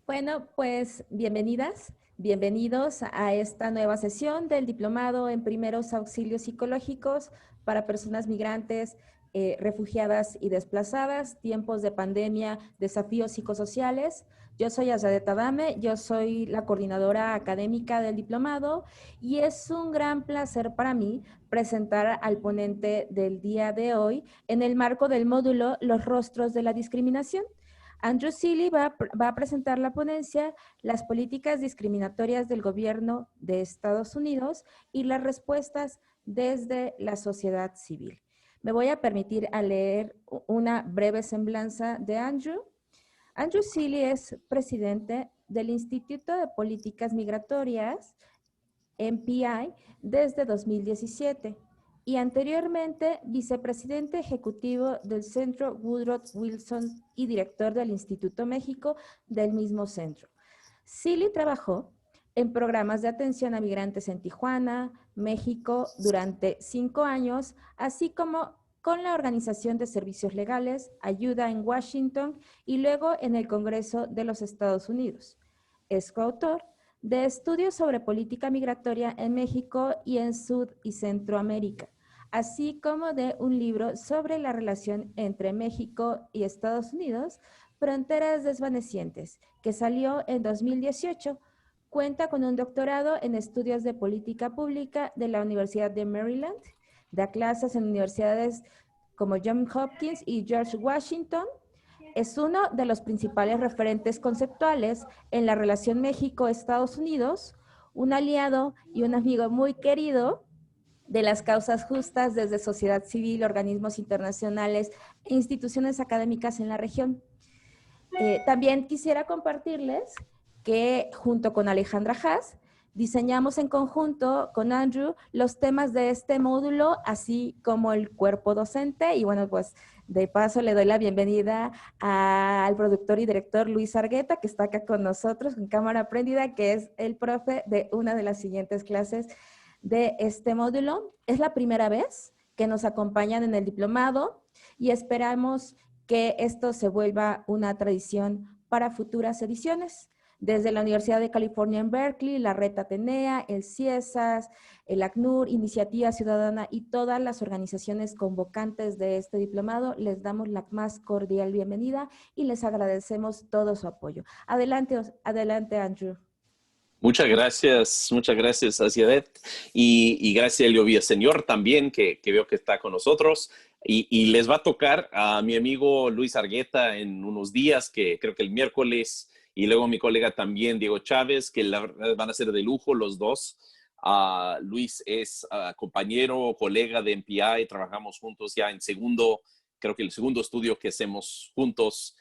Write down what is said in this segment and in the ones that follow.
Bueno, pues bienvenidas, bienvenidos a esta nueva sesión del Diplomado en Primeros Auxilios Psicológicos para personas migrantes, refugiadas y desplazadas, tiempos de pandemia, desafíos psicosociales. Yo soy Azadet Adame, yo soy la coordinadora académica del diplomado y es un gran placer para mí presentar al ponente del día de hoy en el marco del módulo Los rostros de la discriminación. Andrew Seeley va a presentar la ponencia Las políticas discriminatorias del gobierno de Estados Unidos y las respuestas desde la sociedad civil. Me voy a permitir a leer una breve semblanza de Andrew. Andrew Seeley es presidente del Instituto de Políticas Migratorias, MPI, desde 2017 y anteriormente vicepresidente ejecutivo del Centro Woodrow Wilson y director del Instituto México del mismo centro. Seeley trabajó en programas de atención a migrantes en Tijuana, México, durante 5 años, así como con la Organización de Servicios Legales, Ayuda en Washington y luego en el Congreso de los Estados Unidos. Es coautor de estudios sobre política migratoria en México y en Sud y Centroamérica, así como de un libro sobre la relación entre México y Estados Unidos, Fronteras Desvanecientes, que salió en 2018. Cuenta con un doctorado en estudios de política pública de la Universidad de Maryland, da clases en universidades como Johns Hopkins y George Washington. Es uno de los principales referentes conceptuales en la relación México-Estados Unidos, un aliado y un amigo muy querido de las causas justas desde sociedad civil, organismos internacionales e instituciones académicas en la región. También quisiera compartirles que junto con Alejandra Haas diseñamos en conjunto con Andrew los temas de este módulo, así como el cuerpo docente. Y bueno, pues de paso le doy la bienvenida al productor y director Luis Argueta, que está acá con nosotros con cámara prendida, que es el profe de una de las siguientes clases de este módulo. Es la primera vez que nos acompañan en el diplomado y esperamos que esto se vuelva una tradición para futuras ediciones. Desde la Universidad de California en Berkeley, la Red Atenea, el CIESAS, el ACNUR, Iniciativa Ciudadana y todas las organizaciones convocantes de este diplomado, les damos la más cordial bienvenida y les agradecemos todo su apoyo. Adelante, adelante, Andrew. Muchas gracias, Aziadet, y gracias a Elio Villaseñor también, que veo que está con nosotros. Y les va a tocar a mi amigo Luis Argueta en unos días, que creo que el miércoles, y luego mi colega también, Diego Chávez, que la verdad van a ser de lujo los dos. Luis es compañero, colega de MPI, trabajamos juntos ya en creo que el segundo estudio que hacemos juntos,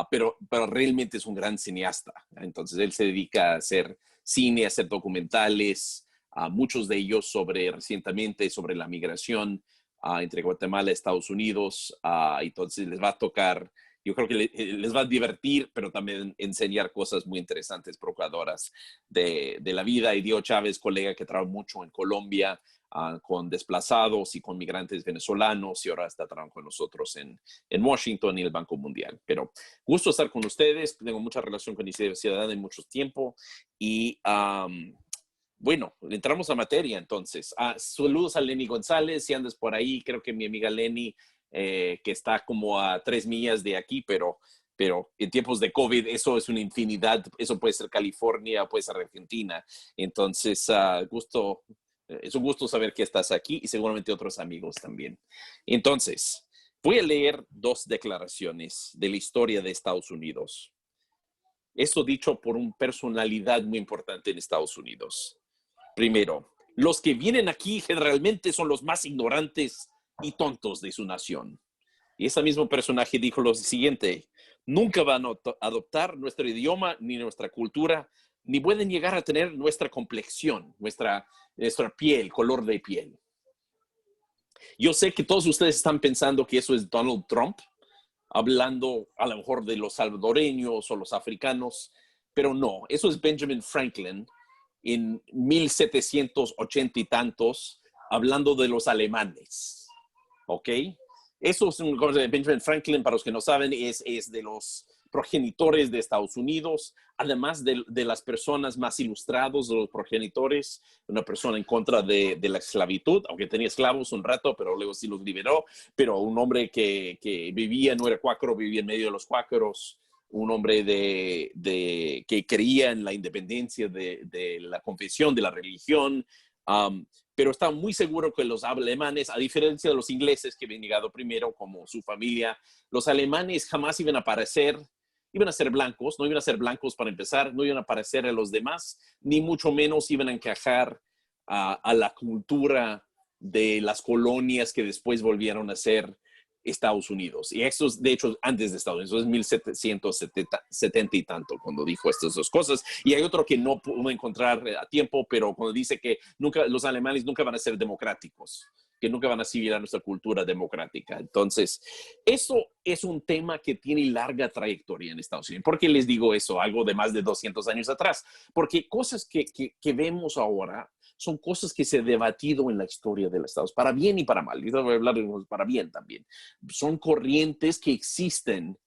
pero realmente es un gran cineasta. Entonces él se dedica a hacer cine, a hacer documentales, muchos de ellos recientemente sobre la migración entre Guatemala y Estados Unidos. Entonces les va a tocar, yo creo que les va a divertir, pero también enseñar cosas muy interesantes, provocadoras de la vida. Y Diego Chávez, colega que trabaja mucho en Colombia, con desplazados y con migrantes venezolanos, y ahora está trabajando con nosotros en Washington y el Banco Mundial. Pero gusto estar con ustedes, tengo mucha relación con Iniciativa Ciudadana en mucho tiempo, y bueno, entramos a materia entonces. Saludos a Lenny González, si andas por ahí, creo que mi amiga Lenny, que está como a 3 millas de aquí, pero en tiempos de COVID eso es una infinidad, eso puede ser California, puede ser Argentina. Entonces, es un gusto saber que estás aquí y seguramente otros amigos también. Entonces, voy a leer 2 declaraciones de la historia de Estados Unidos. Esto dicho por una personalidad muy importante en Estados Unidos. Primero, los que vienen aquí generalmente son los más ignorantes y tontos de su nación. Y ese mismo personaje dijo lo siguiente: nunca van a adoptar nuestro idioma ni nuestra cultura, ni pueden llegar a tener nuestra complexión, nuestra piel, color de piel. Yo sé que todos ustedes están pensando que eso es Donald Trump, hablando a lo mejor de los salvadoreños o los africanos, pero no, eso es Benjamin Franklin en 1780 y tantos, hablando de los alemanes, ¿ok? Eso es una cosa de Benjamin Franklin, para los que no saben, es de los progenitores de Estados Unidos, además de las personas más ilustrados de los progenitores, una persona en contra de la esclavitud, aunque tenía esclavos un rato, pero luego sí los liberó, pero un hombre que vivía, no era cuáquero, vivía en medio de los cuáqueros, un hombre que creía en la independencia de la confesión, de la religión, pero estaba muy seguro que los alemanes, a diferencia de los ingleses que habían llegado primero como su familia, los alemanes jamás iban a aparecer, iban a ser blancos, no iban a ser blancos para empezar, no iban a parecer a los demás, ni mucho menos iban a encajar a la cultura de las colonias que después volvieron a ser Estados Unidos. Y eso es, de hecho, antes de Estados Unidos, es 1770 y tanto cuando dijo estas dos cosas. Y hay otro que no pudo encontrar a tiempo, pero cuando dice que los alemanes nunca van a ser democráticos, que nunca van a asimilar nuestra cultura democrática. Entonces, eso es un tema que tiene larga trayectoria en Estados Unidos. ¿Por qué les digo eso? Algo de más de 200 años atrás. Porque cosas que vemos ahora son cosas que se han debatido en la historia de los estados, para bien y para mal. Y voy a hablar de para bien también. Son corrientes que existen.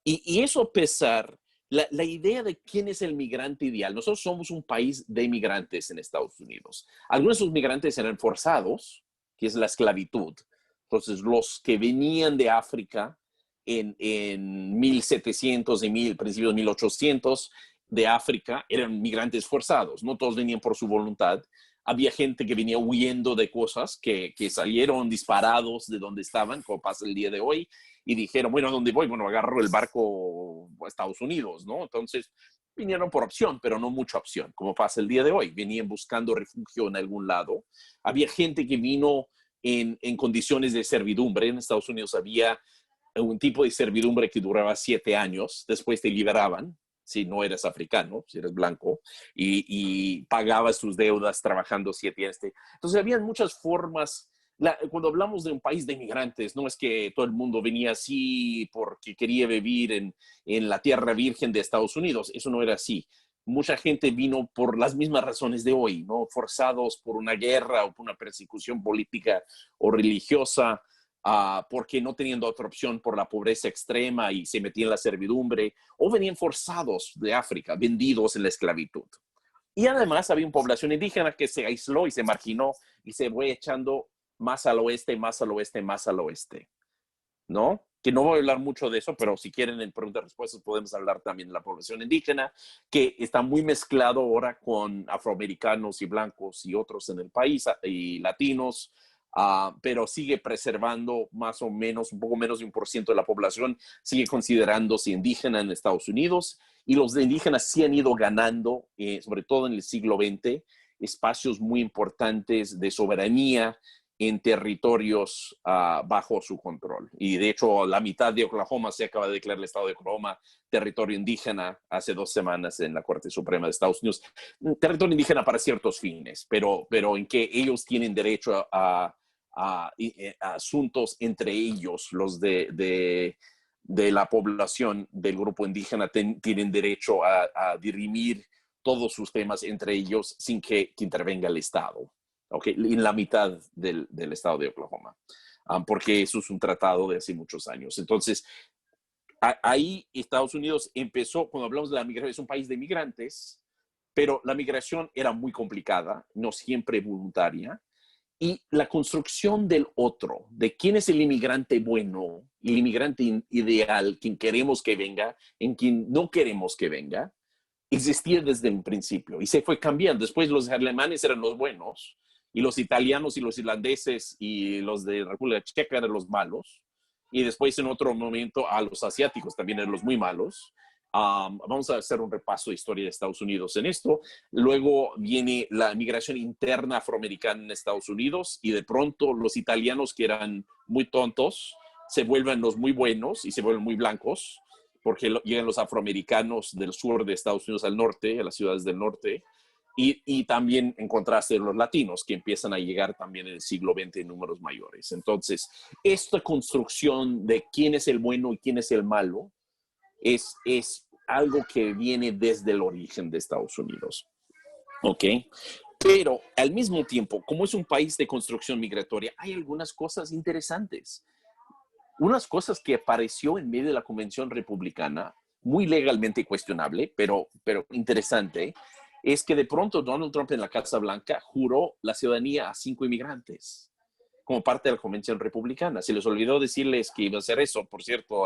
Y eso a pesar, la idea de quién es el migrante ideal. Nosotros somos un país de migrantes en Estados Unidos. Algunos de esos migrantes eran forzados, que es la esclavitud. Entonces, los que venían de África en 1700 y principios de 1800 de África eran migrantes forzados. No todos venían por su voluntad. Había gente que venía huyendo de cosas que salieron disparados de donde estaban, como pasa el día de hoy, y dijeron, bueno, ¿a dónde voy? Bueno, agarro el barco a Estados Unidos, ¿no? Entonces, vinieron por opción, pero no mucha opción, como pasa el día de hoy. Venían buscando refugio en algún lado. Había gente que vino en condiciones de servidumbre. En Estados Unidos había un tipo de servidumbre que duraba 7 años, después te liberaban, si no eres africano, si eres blanco, y pagabas tus deudas trabajando 7 años. Entonces, había muchas formas. Cuando hablamos de un país de inmigrantes, no es que todo el mundo venía así porque quería vivir en la tierra virgen de Estados Unidos. Eso no era así. Mucha gente vino por las mismas razones de hoy, ¿no? Forzados por una guerra o por una persecución política o religiosa, porque no teniendo otra opción por la pobreza extrema y se metían en la servidumbre, o venían forzados de África, vendidos en la esclavitud. Y además había una población indígena que se aisló y se marginó y se fue echando más al oeste, más al oeste, más al oeste, ¿no? Que no voy a hablar mucho de eso, pero si quieren en preguntas y respuestas podemos hablar también de la población indígena, que está muy mezclado ahora con afroamericanos y blancos y otros en el país, y latinos, pero sigue preservando más o menos, un poco menos de 1% de la población, sigue considerándose indígena en Estados Unidos, y los de indígenas sí han ido ganando, sobre todo en el siglo XX, espacios muy importantes de soberanía en territorios bajo su control. Y de hecho, la mitad de Oklahoma se acaba de declarar el estado de Oklahoma territorio indígena hace 2 semanas en la Corte Suprema de Estados Unidos. Territorio indígena para ciertos fines, pero en que ellos tienen derecho a asuntos entre ellos, los de la población del grupo indígena tienen derecho a dirimir todos sus temas entre ellos sin que intervenga el Estado. Okay, en la mitad del estado de Oklahoma, porque eso es un tratado de hace muchos años. Entonces, ahí Estados Unidos empezó, cuando hablamos de la migración, es un país de migrantes, pero la migración era muy complicada, no siempre voluntaria, y la construcción del otro, de quién es el inmigrante bueno, el inmigrante ideal, quien queremos que venga, en quien no queremos que venga, existía desde el principio y se fue cambiando. Después los alemanes eran los buenos, y los italianos y los irlandeses y los de República Checa eran los malos, y después en otro momento a los asiáticos también eran los muy malos. Vamos a hacer un repaso de historia de Estados Unidos en esto. Luego viene la migración interna afroamericana en Estados Unidos, y de pronto los italianos que eran muy tontos se vuelven los muy buenos y se vuelven muy blancos, porque llegan los afroamericanos del sur de Estados Unidos al norte, a las ciudades del norte, y también en contraste de los latinos, que empiezan a llegar también en el siglo XX en números mayores. Entonces, esta construcción de quién es el bueno y quién es el malo es algo que viene desde el origen de Estados Unidos. ¿Ok? Pero al mismo tiempo, como es un país de construcción migratoria, hay algunas cosas interesantes. Unas cosas que apareció en medio de la Convención Republicana muy legalmente cuestionable, pero interesante, es que de pronto Donald Trump en la Casa Blanca juró la ciudadanía a 5 inmigrantes como parte de la Convención Republicana. Se les olvidó decirles que iba a hacer eso, por cierto,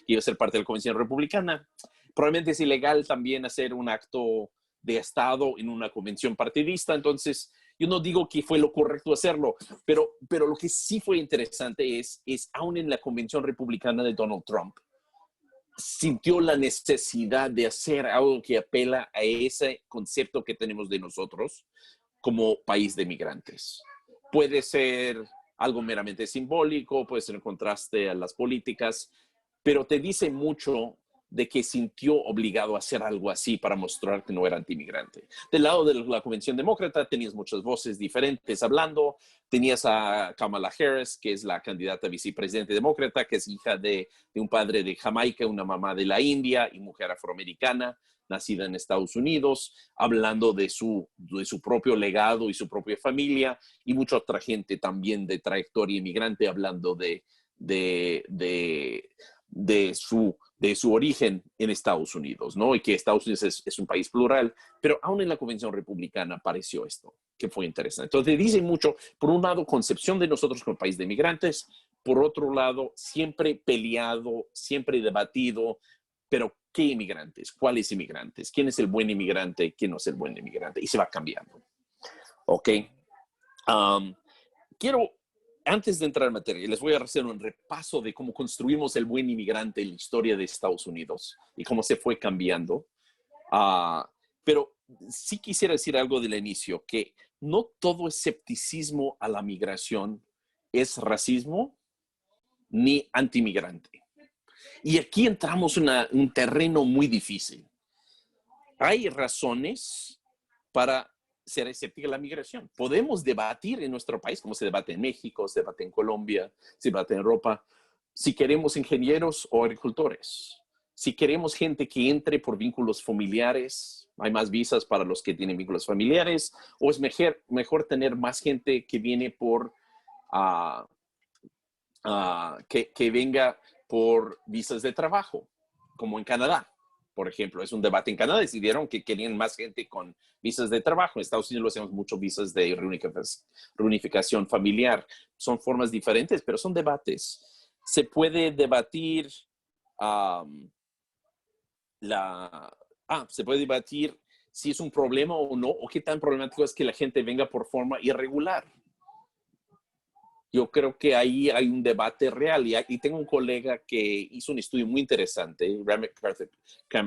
que iba a ser parte de la Convención Republicana. Probablemente es ilegal también hacer un acto de Estado en una convención partidista, entonces yo no digo que fue lo correcto hacerlo, pero lo que sí fue interesante es aún en la Convención Republicana de Donald Trump, sintió la necesidad de hacer algo que apela a ese concepto que tenemos de nosotros como país de migrantes. Puede ser algo meramente simbólico, puede ser en contraste a las políticas, pero te dice mucho de que sintió obligado a hacer algo así para mostrar que no era antimigrante. Del lado de la Convención Demócrata tenías muchas voces diferentes hablando. Tenías a Kamala Harris, que es la candidata a vicepresidente demócrata, que es hija de un padre de Jamaica, una mamá de la India y mujer afroamericana, nacida en Estados Unidos, hablando de su propio legado y su propia familia, y mucha otra gente también de trayectoria inmigrante hablando de su origen en Estados Unidos, ¿no? Y que Estados Unidos es un país plural, pero aún en la Convención Republicana apareció esto, que fue interesante. Entonces, dice mucho, por un lado, concepción de nosotros como país de migrantes, por otro lado, siempre peleado, siempre debatido, pero ¿qué inmigrantes? ¿Cuáles inmigrantes? ¿Quién es el buen inmigrante? ¿Quién no es el buen inmigrante? Y se va cambiando. ¿Ok? Quiero, antes de entrar en materia, les voy a hacer un repaso de cómo construimos el buen inmigrante en la historia de Estados Unidos y cómo se fue cambiando. Pero sí quisiera decir algo del inicio, que no todo escepticismo a la migración es racismo ni antimigrante. Y aquí entramos en un terreno muy difícil. Hay razones para ser escéptica a la migración. Podemos debatir en nuestro país, como se debate en México, se debate en Colombia, se debate en Europa, si queremos ingenieros o agricultores. Si queremos gente que entre por vínculos familiares, hay más visas para los que tienen vínculos familiares, o es mejor tener más gente que viene por, que venga por visas de trabajo, como en Canadá. Por ejemplo, es un debate en Canadá. Decidieron que querían más gente con visas de trabajo. En Estados Unidos lo hacemos mucho visas de reunificación familiar. Son formas diferentes, pero son debates. Se puede debatir se puede debatir si es un problema o no, o qué tan problemático es que la gente venga por forma irregular. Yo creo que ahí hay un debate real y tengo un colega que hizo un estudio muy interesante, Ramit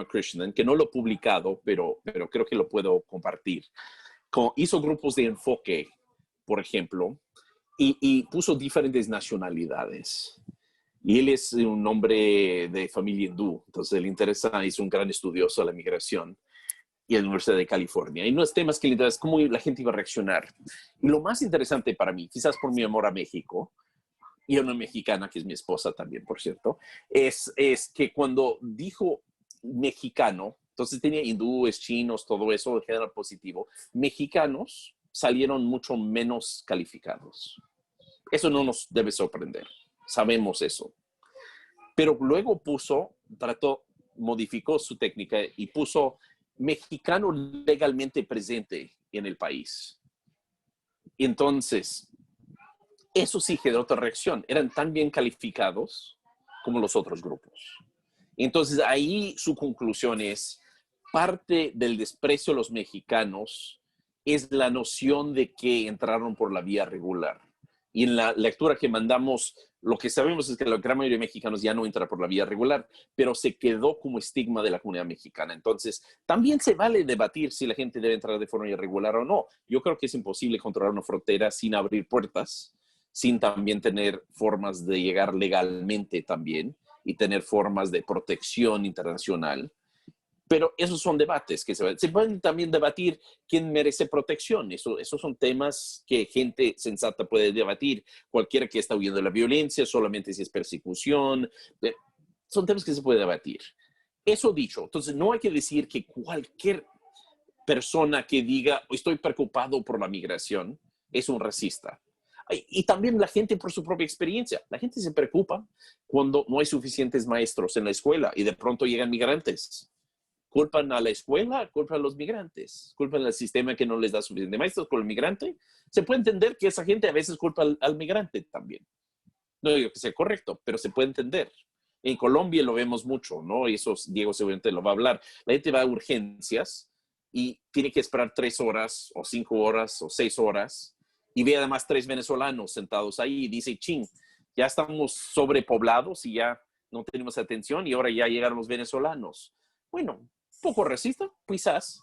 Krishnan, que no lo he publicado, pero creo que lo puedo compartir. Hizo grupos de enfoque, por ejemplo, y puso diferentes nacionalidades. Y él es un hombre de familia hindú, entonces le interesa, es un gran estudioso de la migración y la Universidad de California. Y unos temas que le interesan es cómo la gente iba a reaccionar. Y lo más interesante para mí, quizás por mi amor a México, y a una mexicana, que es mi esposa también, por cierto, es que cuando dijo mexicano, entonces tenía hindúes, chinos, todo eso de género positivo, mexicanos salieron mucho menos calificados. Eso no nos debe sorprender, sabemos eso. Pero luego modificó su técnica y puso mexicano legalmente presente en el país. Entonces, eso sí generó otra reacción. Eran tan bien calificados como los otros grupos. Entonces, ahí su conclusión es, parte del desprecio a los mexicanos es la noción de que entraron por la vía regular. Y en la lectura que mandamos, lo que sabemos es que la gran mayoría de mexicanos ya no entra por la vía regular, pero se quedó como estigma de la comunidad mexicana. Entonces, también se vale debatir si la gente debe entrar de forma irregular o no. Yo creo que es imposible controlar una frontera sin abrir puertas, sin también tener formas de llegar legalmente también y tener formas de protección internacional. Pero esos son debates que se pueden también debatir quién merece protección. Esos son temas que gente sensata puede debatir. Cualquiera que está huyendo de la violencia, solamente si es persecución. Son temas que se puede debatir. Eso dicho, entonces no hay que decir que cualquier persona que diga estoy preocupado por la migración es un racista. Y también la gente por su propia experiencia. La gente se preocupa cuando no hay suficientes maestros en la escuela y de pronto llegan migrantes. Culpan a la escuela, culpan a los migrantes, culpan al sistema que no les da suficientes maestros con el migrante. Se puede entender que esa gente a veces culpa al migrante también. No digo que sea correcto, pero se puede entender. En Colombia lo vemos mucho, ¿no? Y eso Diego seguramente lo va a hablar. La gente va a urgencias y tiene que esperar 3 horas o 5 horas o 6 horas y ve además 3 venezolanos sentados ahí y dice, ching, ya estamos sobrepoblados y ya no tenemos atención y ahora ya llegaron los venezolanos. Bueno, poco racista, quizás,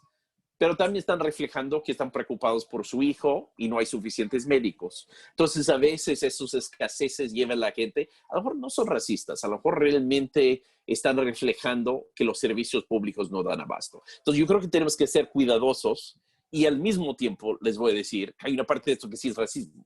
pero también están reflejando que están preocupados por su hijo y no hay suficientes médicos. Entonces, a veces esos escaseces llevan a la gente, a lo mejor no son racistas, a lo mejor realmente están reflejando que los servicios públicos no dan abasto. Entonces, yo creo que tenemos que ser cuidadosos y al mismo tiempo les voy a decir que hay una parte de esto que sí es racismo.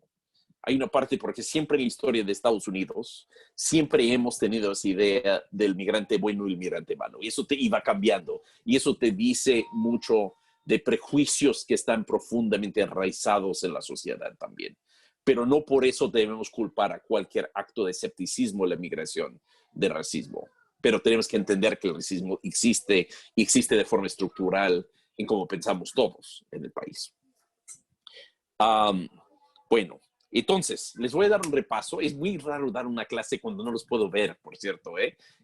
Hay una parte porque siempre en la historia de Estados Unidos, siempre hemos tenido esa idea del migrante bueno y el migrante malo. Y eso te iba cambiando. Y eso te dice mucho de prejuicios que están profundamente enraizados en la sociedad también. Pero no por eso debemos culpar a cualquier acto de escepticismo en la migración de racismo. Pero tenemos que entender que el racismo existe y existe de forma estructural en cómo pensamos todos en el país. Bueno, entonces, les voy a dar un repaso. Es muy raro dar una clase cuando no los puedo ver, por cierto,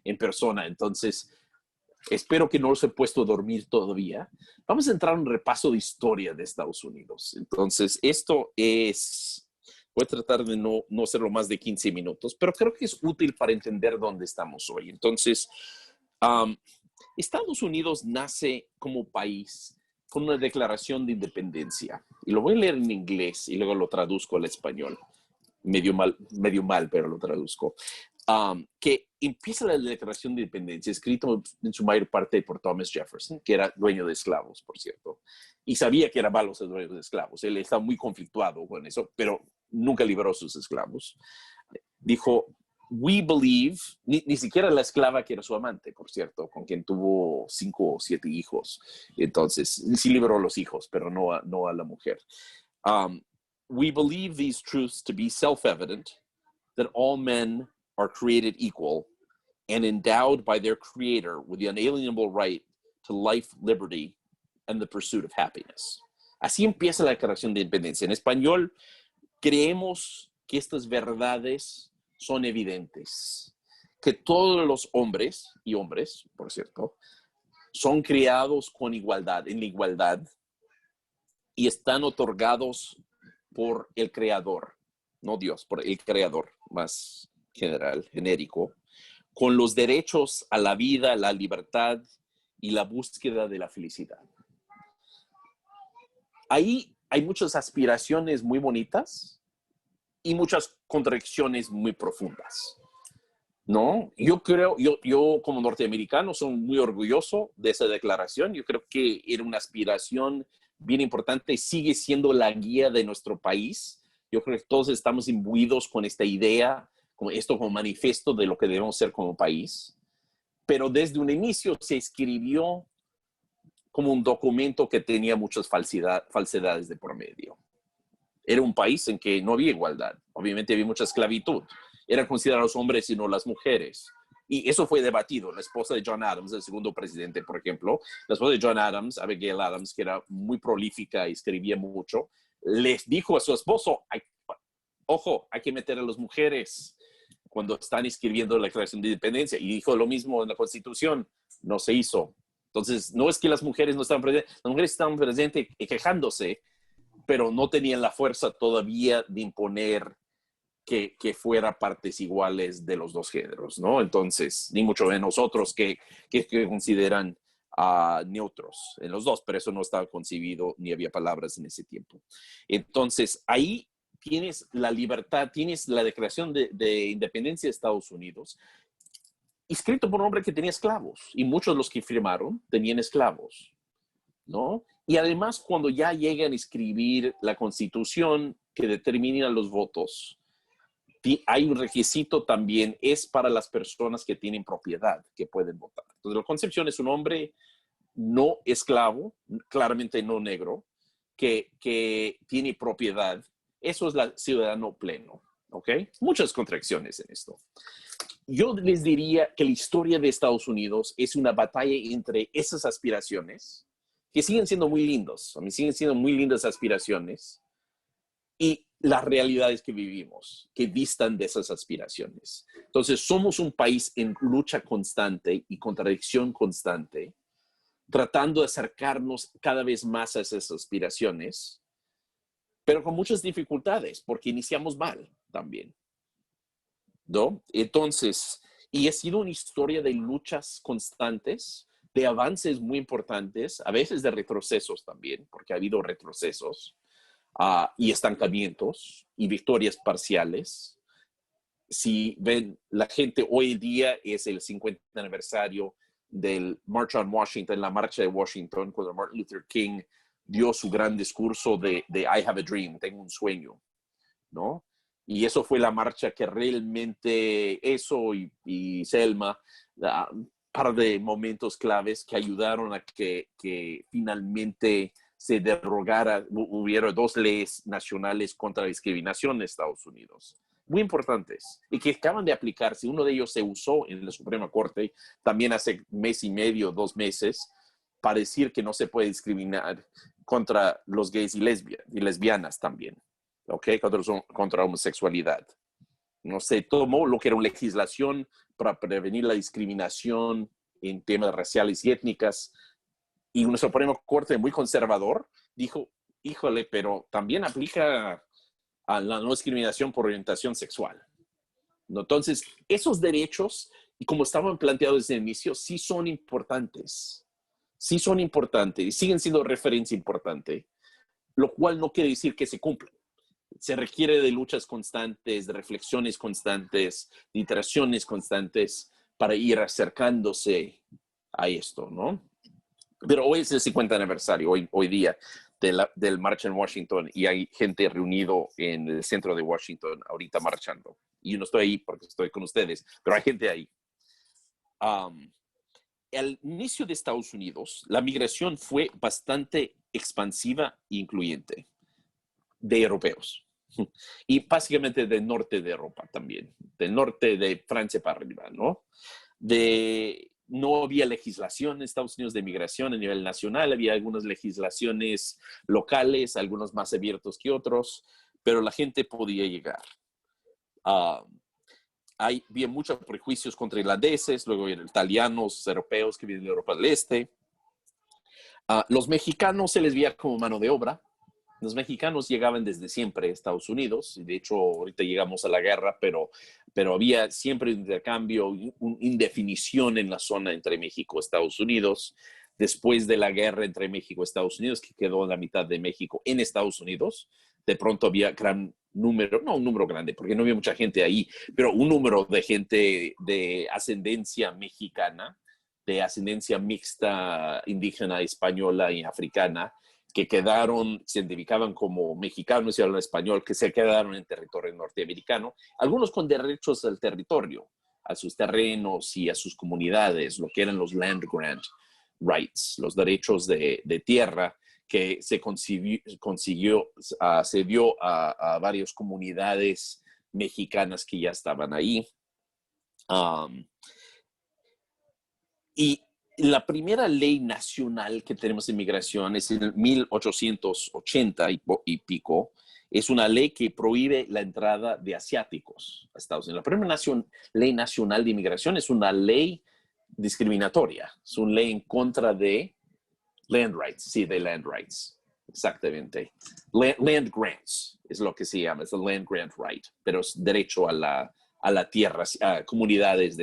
en persona. Entonces, espero que no los he puesto a dormir todavía. Vamos a entrar en un repaso de historia de Estados Unidos. Entonces, esto es... Voy a tratar de no hacerlo más de 15 minutos, pero creo que es útil para entender dónde estamos hoy. Entonces, Estados Unidos nace como país con una declaración de independencia. Y lo voy a leer en inglés y luego lo traduzco al español. Medio mal, pero lo traduzco. Que empieza la declaración de independencia, escrito en su mayor parte por Thomas Jefferson, que era dueño de esclavos, por cierto. Y sabía que era malo ser dueño de esclavos. Él estaba muy conflictuado con eso, pero nunca liberó a sus esclavos. Dijo, we believe, ni siquiera la esclava que era su amante, por cierto, con quien tuvo 5 o 7 hijos. Entonces, sí liberó a los hijos, pero no a la mujer. We believe these truths to be self-evident, that all men are created equal and endowed by their creator with the unalienable right to life, liberty, and the pursuit of happiness. Así empieza la Declaración de Independencia. En español, creemos que estas verdades son evidentes, que todos los hombres, y hombres, por cierto, son creados con igualdad, en la igualdad, y están otorgados por el Creador, no Dios, por el Creador, más general, genérico, con los derechos a la vida, la libertad y la búsqueda de la felicidad. Ahí hay muchas aspiraciones muy bonitas y muchas contradicciones muy profundas, ¿no? Yo creo, yo como norteamericano soy muy orgulloso de esa declaración. Yo creo que era una aspiración bien importante, sigue siendo la guía de nuestro país. Yo creo que todos estamos imbuidos con esta idea, como esto como manifiesto de lo que debemos ser como país. Pero desde un inicio se escribió como un documento que tenía muchas falsedades de por medio. Era un país en que no había igualdad. Obviamente había mucha esclavitud. Eran considerados los hombres y no las mujeres. Y eso fue debatido. La esposa de John Adams, el segundo presidente, por ejemplo, la esposa de John Adams, Abigail Adams, que era muy prolífica y escribía mucho, les dijo a su esposo, ojo, hay que meter a las mujeres cuando están escribiendo la Declaración de Independencia. Y dijo lo mismo en la Constitución. No se hizo. Entonces, no es que las mujeres no estaban presentes, las mujeres estaban presentes quejándose, pero no tenían la fuerza todavía de imponer que fuera partes iguales de los dos géneros, ¿no? Entonces, ni mucho menos nosotros que consideran neutros en los dos, pero eso no estaba concebido ni había palabras en ese tiempo. Entonces, ahí tienes la libertad, tienes la Declaración de Independencia de Estados Unidos, escrito por un hombre que tenía esclavos, y muchos de los que firmaron tenían esclavos, ¿no? Y además, cuando ya llegan a escribir la Constitución que determina los votos, hay un requisito también, es para las personas que tienen propiedad, que pueden votar. Entonces, la Concepción es un hombre no esclavo, claramente no negro, que tiene propiedad Eso es la ciudadano pleno, ¿ok? Muchas contracciones en esto. Yo les diría que la historia de Estados Unidos es una batalla entre esas aspiraciones, que siguen siendo muy lindos, a mí siguen siendo muy lindas aspiraciones, y las realidades que vivimos, que distan de esas aspiraciones. Entonces, somos un país en lucha constante y contradicción constante, tratando de acercarnos cada vez más a esas aspiraciones, pero con muchas dificultades, porque iniciamos mal también, ¿no? Entonces, y ha sido una historia de luchas constantes, de avances muy importantes, a veces de retrocesos también, porque ha habido retrocesos, y estancamientos y victorias parciales. Si ven, la gente hoy día es el 50 aniversario del March on Washington, la marcha de Washington, cuando Martin Luther King dio su gran discurso de I have a dream, tengo un sueño, ¿no? Y eso fue la marcha que realmente, eso y Selma, un par de momentos claves que ayudaron a que finalmente se derogara, hubiera 2 leyes nacionales contra la discriminación en Estados Unidos. Muy importantes y que acaban de aplicarse. Uno de ellos se usó en la Suprema Corte también hace mes y medio, 2 meses, para decir que no se puede discriminar contra los gays y lesbianas también, ¿ok? Contra homosexualidad. No se tomó lo que era una legislación para prevenir la discriminación en temas raciales y étnicas, y una Suprema Corte muy conservador dijo, híjole, pero también aplica a la no discriminación por orientación sexual, ¿no? Entonces, esos derechos, y como estaban planteados desde el inicio, sí son importantes. Sí son importantes y siguen siendo referencia importante, lo cual no quiere decir que se cumplan. Se requiere de luchas constantes, de reflexiones constantes, de iteraciones constantes para ir acercándose a esto, ¿no? Pero hoy es el 50 aniversario, hoy día, del marcha en Washington, y hay gente reunido en el centro de Washington ahorita marchando. Y yo no estoy ahí porque estoy con ustedes, pero hay gente ahí. Al inicio de Estados Unidos, la migración fue bastante expansiva e incluyente de europeos. Y básicamente del norte de Europa también, del norte de Francia para arriba, ¿no? No había legislación en Estados Unidos de migración a nivel nacional, había algunas legislaciones locales, algunos más abiertos que otros, pero la gente podía llegar. Había muchos prejuicios contra irlandeses, luego había italianos, europeos que vienen de Europa del Este. Los mexicanos se les veía como mano de obra. Los mexicanos llegaban desde siempre a Estados Unidos, y de hecho ahorita llegamos a la guerra, pero había siempre un intercambio, una indefinición en la zona entre México y Estados Unidos. Después de la guerra entre México y Estados Unidos, que quedó la mitad de México en Estados Unidos, de pronto había gran número, no un número grande, porque no había mucha gente ahí, pero un número de gente de ascendencia mexicana, de ascendencia mixta, indígena, española y africana, que se identificaban como mexicanos y hablan español, que se quedaron en territorio norteamericano, algunos con derechos al territorio, a sus terrenos y a sus comunidades, lo que eran los land grant rights, los derechos de tierra, que se se dio a varias comunidades mexicanas que ya estaban ahí. Y la primera ley nacional que tenemos de inmigración es en 1880 y pico. Es una ley que prohíbe la entrada de asiáticos a Estados Unidos. La primera ley nacional de inmigración es una ley discriminatoria. Es una ley en contra de land rights. Sí, de land rights. Exactamente. Land grants es lo que se llama. Es el land grant right. Pero es derecho a la tierra, a comunidades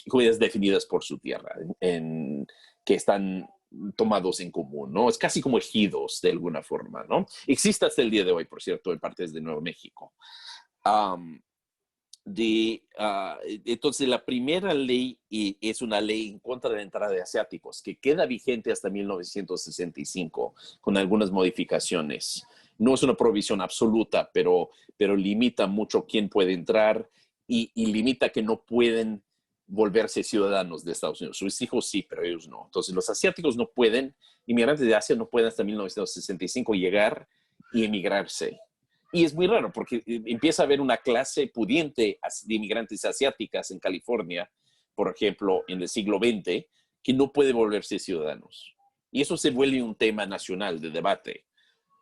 comunidades definidas por su tierra, que están tomados en común, ¿no? Es casi como ejidos de alguna forma, ¿no? Existe hasta el día de hoy, por cierto, en partes de Nuevo México. Entonces, la primera ley es una ley en contra de la entrada de asiáticos, que queda vigente hasta 1965, con algunas modificaciones. No es una prohibición absoluta, pero limita mucho quién puede entrar y limita que no pueden volverse ciudadanos de Estados Unidos. Sus hijos sí, pero ellos no. Entonces, los asiáticos no pueden, inmigrantes de Asia no pueden hasta 1965 llegar y emigrarse Y es muy raro porque empieza a haber una clase pudiente de inmigrantes asiáticas en California, por ejemplo, en el siglo XX, que no puede volverse ciudadanos. Y eso se vuelve un tema nacional de debate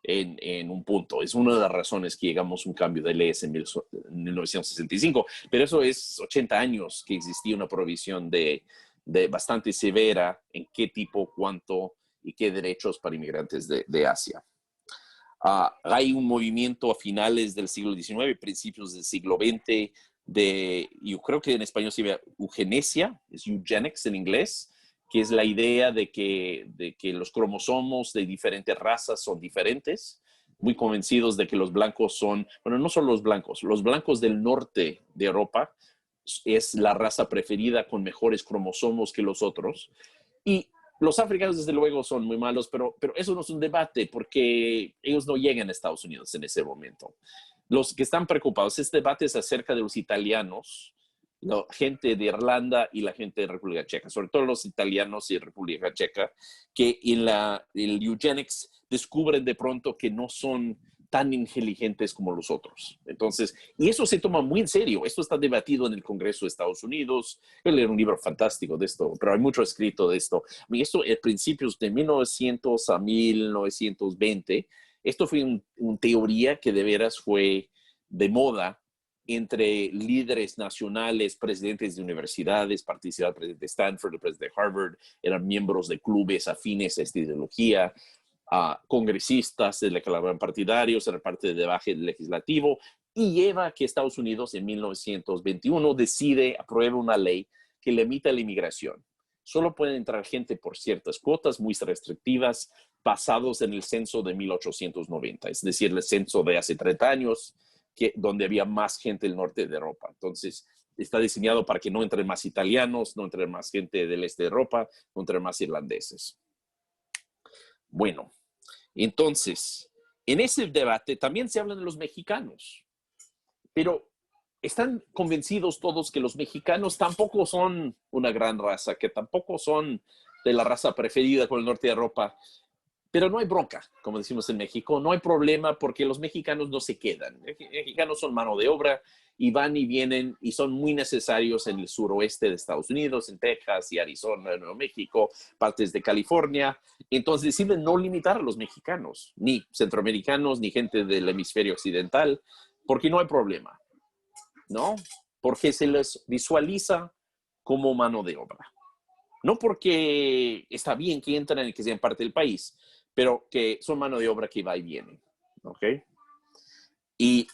en un punto. Es una de las razones que llegamos a un cambio de leyes en 1965. Pero eso es 80 años que existía una provisión de bastante severa en qué tipo, cuánto y qué derechos para inmigrantes de Asia. Hay un movimiento a finales del siglo XIX, principios del siglo XX, yo creo que en español se llama eugenesia, es eugenics en inglés, que es la idea de que los cromosomos de diferentes razas son diferentes, muy convencidos de que los blancos son, bueno, no solo los blancos del norte de Europa es la raza preferida con mejores cromosomos que los otros. Y los africanos, desde luego, son muy malos, pero eso no es un debate porque ellos no llegan a Estados Unidos en ese momento. Los que están preocupados, este debate es acerca de los italianos, la gente de Irlanda y la gente de República Checa, sobre todo los italianos y República Checa, que en el eugenics descubren de pronto que no son tan inteligentes como los otros. Entonces, y eso se toma muy en serio. Esto está debatido en el Congreso de Estados Unidos. Yo leí un libro fantástico de esto, pero hay mucho escrito de esto. A mí esto, en principios de 1900 a 1920, esto fue una teoría que de veras fue de moda entre líderes nacionales, presidentes de universidades, participaba el presidente de Stanford, el presidente de Harvard, eran miembros de clubes afines a esta ideología, congresistas de la que eran partidarios, era parte del debate legislativo, y lleva a que Estados Unidos en 1921 decide, aprueba una ley que limita la inmigración. Solo puede entrar gente por ciertas cuotas muy restrictivas basados en el censo de 1890, es decir, el censo de hace 30 años, donde había más gente del norte de Europa. Entonces, está diseñado para que no entren más italianos, no entren más gente del este de Europa, no entren más irlandeses. Bueno, entonces, en ese debate también se habla de los mexicanos, pero están convencidos todos que los mexicanos tampoco son una gran raza, que tampoco son de la raza preferida con el norte de Europa. Pero no hay bronca, como decimos en México, no hay problema porque los mexicanos no se quedan. Los mexicanos son mano de obra y van y vienen y son muy necesarios en el suroeste de Estados Unidos, en Texas y Arizona, Nuevo México, partes de California. Entonces deciden no limitar a los mexicanos, ni centroamericanos, ni gente del hemisferio occidental, porque no hay problema, ¿no? Porque se les visualiza como mano de obra. No porque está bien que entren y que sean parte del país, pero que son mano de obra que va y viene. ¿Ok? Y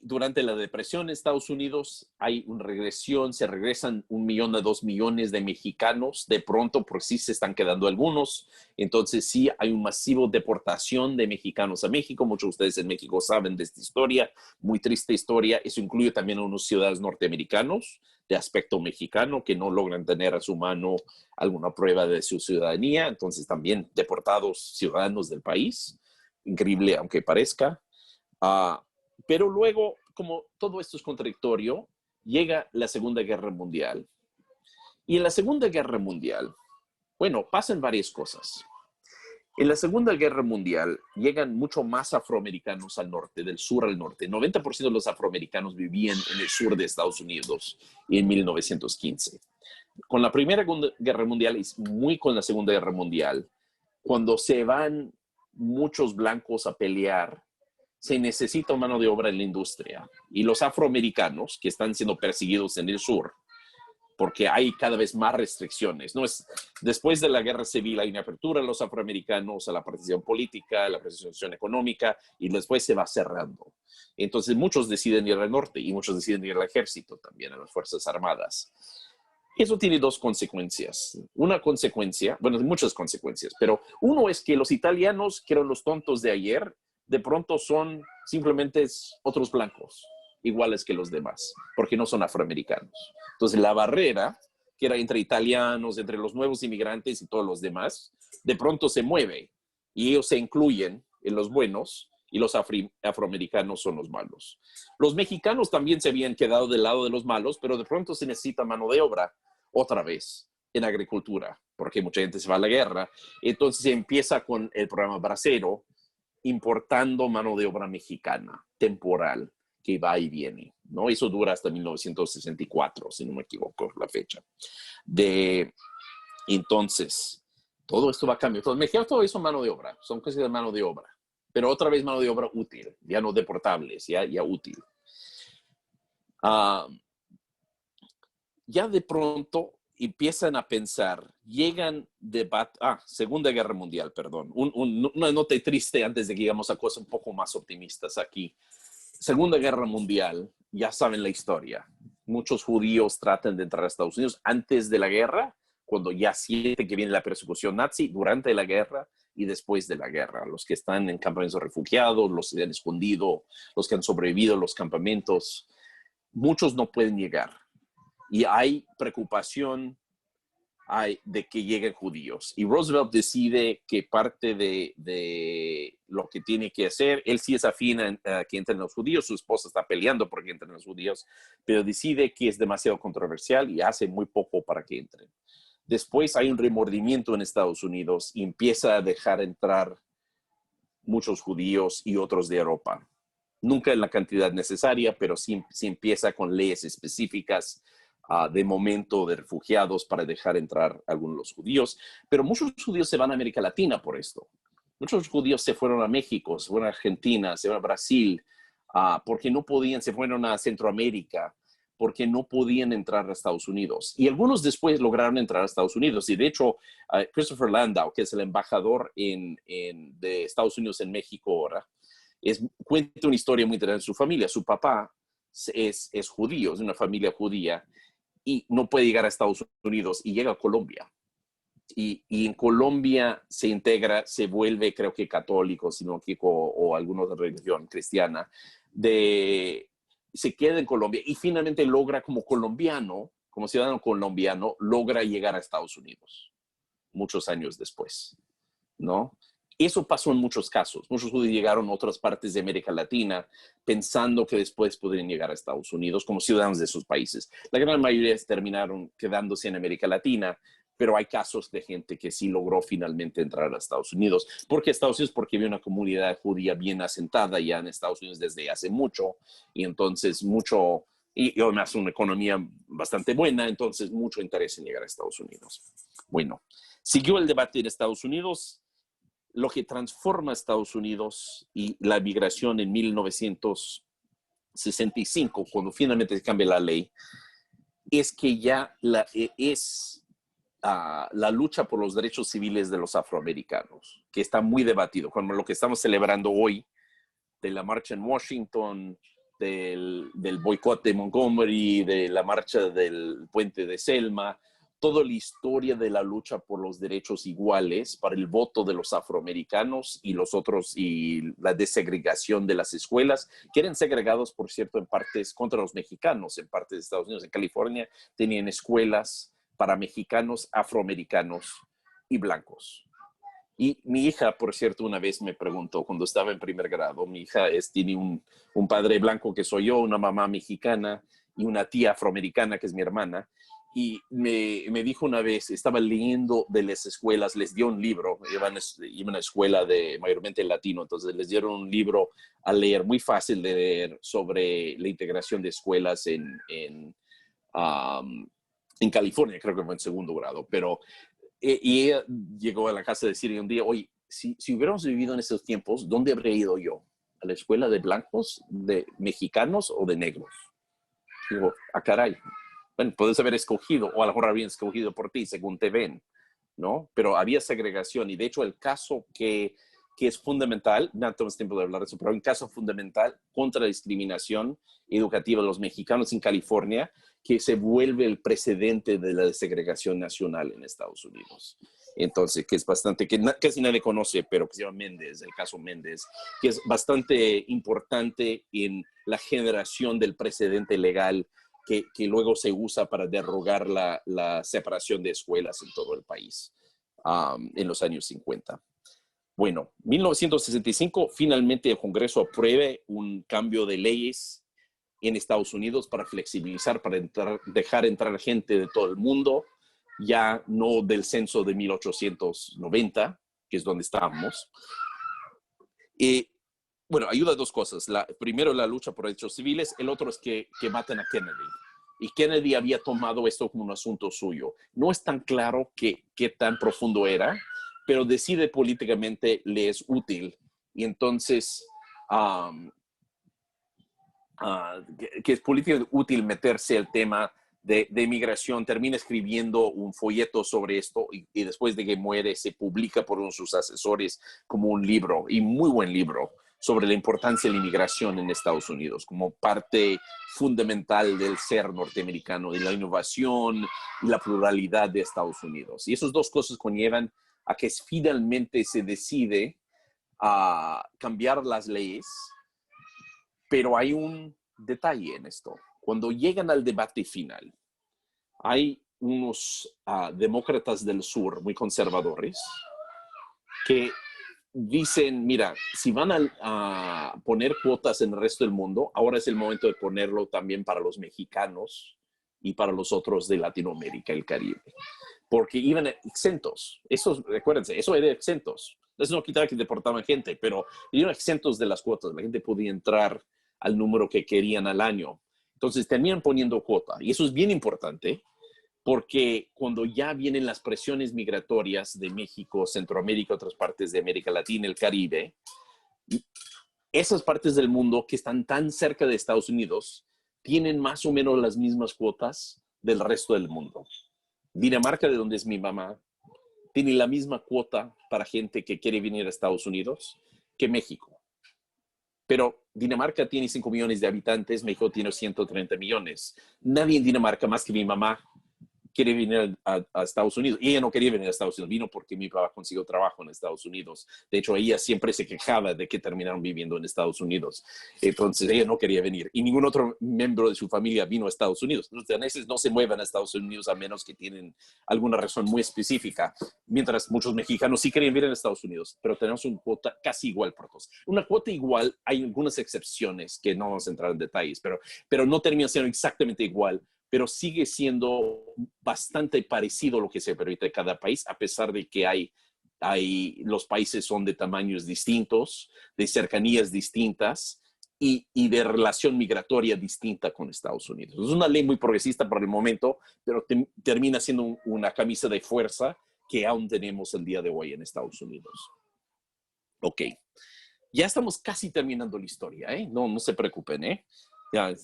durante la depresión en Estados Unidos, hay una regresión, se regresan 1 millón a 2 millones de mexicanos de pronto, porque sí se están quedando algunos. Entonces sí hay una masiva deportación de mexicanos a México. Muchos de ustedes en México saben de esta historia, muy triste historia. Eso incluye también a unos ciudadanos norteamericanos de aspecto mexicano que no logran tener a su mano alguna prueba de su ciudadanía. Entonces también deportados ciudadanos del país. Increíble, aunque parezca. Pero luego, como todo esto es contradictorio, llega la Segunda Guerra Mundial. Y en la Segunda Guerra Mundial, bueno, pasan varias cosas. En la Segunda Guerra Mundial llegan mucho más afroamericanos al norte, del sur al norte. 90% de los afroamericanos vivían en el sur de Estados Unidos en 1915. Con la Primera Guerra Mundial y muy con la Segunda Guerra Mundial, cuando se van muchos blancos a pelear, se necesita mano de obra en la industria. Y los afroamericanos que están siendo perseguidos en el sur, porque hay cada vez más restricciones. Después de la guerra civil hay una apertura a los afroamericanos, a la participación política, a la participación económica, y después se va cerrando. Entonces muchos deciden ir al norte y muchos deciden ir al ejército también, a las Fuerzas Armadas. Eso tiene dos consecuencias. Una consecuencia, bueno, muchas consecuencias, pero uno es que los italianos, que eran los tontos de ayer, de pronto son simplemente otros blancos, iguales que los demás, porque no son afroamericanos. Entonces la barrera, que era entre italianos, entre los nuevos inmigrantes y todos los demás, de pronto se mueve y ellos se incluyen en los buenos y los afroamericanos son los malos. Los mexicanos también se habían quedado del lado de los malos, pero de pronto se necesita mano de obra otra vez en agricultura, porque mucha gente se va a la guerra. Entonces se empieza con el programa Bracero, importando mano de obra mexicana, temporal, que va y viene, ¿no? Eso dura hasta 1964, si no me equivoco, la fecha. Entonces, todo esto va a cambiar. Entonces, mexicanos todo eso mano de obra, son cosas de mano de obra, pero otra vez mano de obra útil, ya no deportables, ya útil. Ya de pronto empiezan a pensar, llegan Segunda Guerra Mundial, perdón, una nota triste antes de que llegamos a cosas un poco más optimistas aquí. Segunda Guerra Mundial, ya saben la historia. Muchos judíos tratan de entrar a Estados Unidos antes de la guerra, cuando ya sienten que viene la persecución nazi, durante la guerra y después de la guerra. Los que están en campamentos de refugiados, los que han escondido, los que han sobrevivido a los campamentos, muchos no pueden llegar. Y hay preocupación de que lleguen judíos. Y Roosevelt decide que parte de lo que tiene que hacer, él sí es afín a que entren los judíos, su esposa está peleando porque entren los judíos, pero decide que es demasiado controversial y hace muy poco para que entren. Después hay un remordimiento en Estados Unidos y empieza a dejar entrar muchos judíos y otros de Europa. Nunca en la cantidad necesaria, pero sí empieza con leyes específicas de momento de refugiados para dejar entrar a algunos de los judíos. Pero muchos judíos se van a América Latina por esto. Muchos judíos se fueron a México, se fueron a Argentina, se fueron a Brasil, porque no podían, se fueron a Centroamérica, porque no podían entrar a Estados Unidos. Y algunos después lograron entrar a Estados Unidos. Y de hecho, Christopher Landau, que es el embajador de Estados Unidos en México ahora, cuenta una historia muy interesante de su familia. Su papá es judío, es de una familia judía, y no puede llegar a Estados Unidos y llega a Colombia. Y en Colombia se integra, se vuelve, creo que católico, sino que o alguna otra religión cristiana, se queda en Colombia y finalmente logra como colombiano, como ciudadano colombiano, logra llegar a Estados Unidos muchos años después, ¿no? Eso pasó en muchos casos. Muchos judíos llegaron a otras partes de América Latina pensando que después podrían llegar a Estados Unidos como ciudadanos de sus países. La gran mayoría terminaron quedándose en América Latina, pero hay casos de gente que sí logró finalmente entrar a Estados Unidos. ¿Por qué Estados Unidos? Porque había una comunidad judía bien asentada ya en Estados Unidos desde hace mucho, y entonces y además una economía bastante buena, entonces mucho interés en llegar a Estados Unidos. Bueno, siguió el debate en Estados Unidos. Lo que transforma a Estados Unidos y la migración en 1965, cuando finalmente se cambia la ley, es que ya la lucha por los derechos civiles de los afroamericanos, que está muy debatido, como lo que estamos celebrando hoy, de la marcha en Washington, del boicot de Montgomery, de la marcha del puente de Selma, toda la historia de la lucha por los derechos iguales para el voto de los afroamericanos y los otros, y la desegregación de las escuelas, que eran segregados, por cierto, en partes contra los mexicanos, en partes de Estados Unidos. En California tenían escuelas para mexicanos, afroamericanos y blancos. Y mi hija, por cierto, una vez me preguntó, cuando estaba en primer grado, mi hija tiene un padre blanco que soy yo, una mamá mexicana y una tía afroamericana que es mi hermana. Y me dijo una vez, estaba leyendo de las escuelas, les dio un libro, iban a una escuela de mayormente latino, entonces les dieron un libro a leer, muy fácil de leer, sobre la integración de escuelas en California, creo que fue en segundo grado, pero y ella llegó a la casa a decir un día, oye, si hubiéramos vivido en esos tiempos, ¿dónde habría ido yo? ¿A la escuela de blancos, de mexicanos o de negros? Digo, caray. Bueno, puedes haber escogido, o a lo mejor habrían escogido por ti, según te ven, ¿no? Pero había segregación, y de hecho el caso que es fundamental, no tenemos tiempo de hablar de eso, pero un caso fundamental contra la discriminación educativa de los mexicanos en California, que se vuelve el precedente de la desegregación nacional en Estados Unidos. Entonces, que es bastante, que casi nadie conoce, pero que se llama Méndez, el caso Méndez, que es bastante importante en la generación del precedente legal que luego se usa para derrogar la separación de escuelas en todo el país en los años 50. Bueno, 1965, finalmente el Congreso apruebe un cambio de leyes en Estados Unidos para flexibilizar, para dejar entrar gente de todo el mundo, ya no del censo de 1890, que es donde estábamos. Y, bueno, ayuda a dos cosas. Primero, la lucha por derechos civiles. El otro es que matan a Kennedy. Y Kennedy había tomado esto como un asunto suyo. No es tan claro qué tan profundo era, pero decide políticamente le es útil. Y entonces, que es políticamente útil meterse el tema de inmigración, termina escribiendo un folleto sobre esto y después de que muere se publica por uno de sus asesores como un libro, y muy buen libro, sobre la importancia de la inmigración en Estados Unidos como parte fundamental del ser norteamericano, de la innovación y la pluralidad de Estados Unidos. Y esas dos cosas conllevan a que finalmente se decide a cambiar las leyes, pero hay un detalle en esto. Cuando llegan al debate final, hay unos demócratas del sur muy conservadores que dicen, mira, si van a poner cuotas en el resto del mundo, ahora es el momento de ponerlo también para los mexicanos y para los otros de Latinoamérica y el Caribe. Porque iban exentos. Eso, recuérdense, eso era exentos. Eso no quitaba que deportaban gente, pero iban exentos de las cuotas. La gente podía entrar al número que querían al año. Entonces terminan poniendo cuota. Y eso es bien importante, porque cuando ya vienen las presiones migratorias de México, Centroamérica, otras partes de América Latina, el Caribe, esas partes del mundo que están tan cerca de Estados Unidos tienen más o menos las mismas cuotas del resto del mundo. Dinamarca, de donde es mi mamá, tiene la misma cuota para gente que quiere venir a Estados Unidos que México. Pero Dinamarca tiene 5 millones de habitantes, México tiene 130 millones. Nadie en Dinamarca, más que mi mamá, quiere venir a Estados Unidos. Y ella no quería venir a Estados Unidos, vino porque mi papá consiguió trabajo en Estados Unidos. De hecho, ella siempre se quejaba de que terminaron viviendo en Estados Unidos. Entonces, ella no quería venir. Y ningún otro miembro de su familia vino a Estados Unidos. Los daneses no se mueven a Estados Unidos a menos que tienen alguna razón muy específica, mientras muchos mexicanos sí querían vivir en Estados Unidos, pero tenemos una cuota casi igual por todos. Una cuota igual, hay algunas excepciones que no vamos a entrar en detalles, pero no termina siendo exactamente igual, pero sigue siendo bastante parecido a lo que se permite en cada país, a pesar de que los países son de tamaños distintos, de cercanías distintas y de relación migratoria distinta con Estados Unidos. Es una ley muy progresista por el momento, pero termina siendo una camisa de fuerza que aún tenemos el día de hoy en Estados Unidos. Ok, ya estamos casi terminando la historia, ¿eh? No se preocupen, ¿eh? Ya,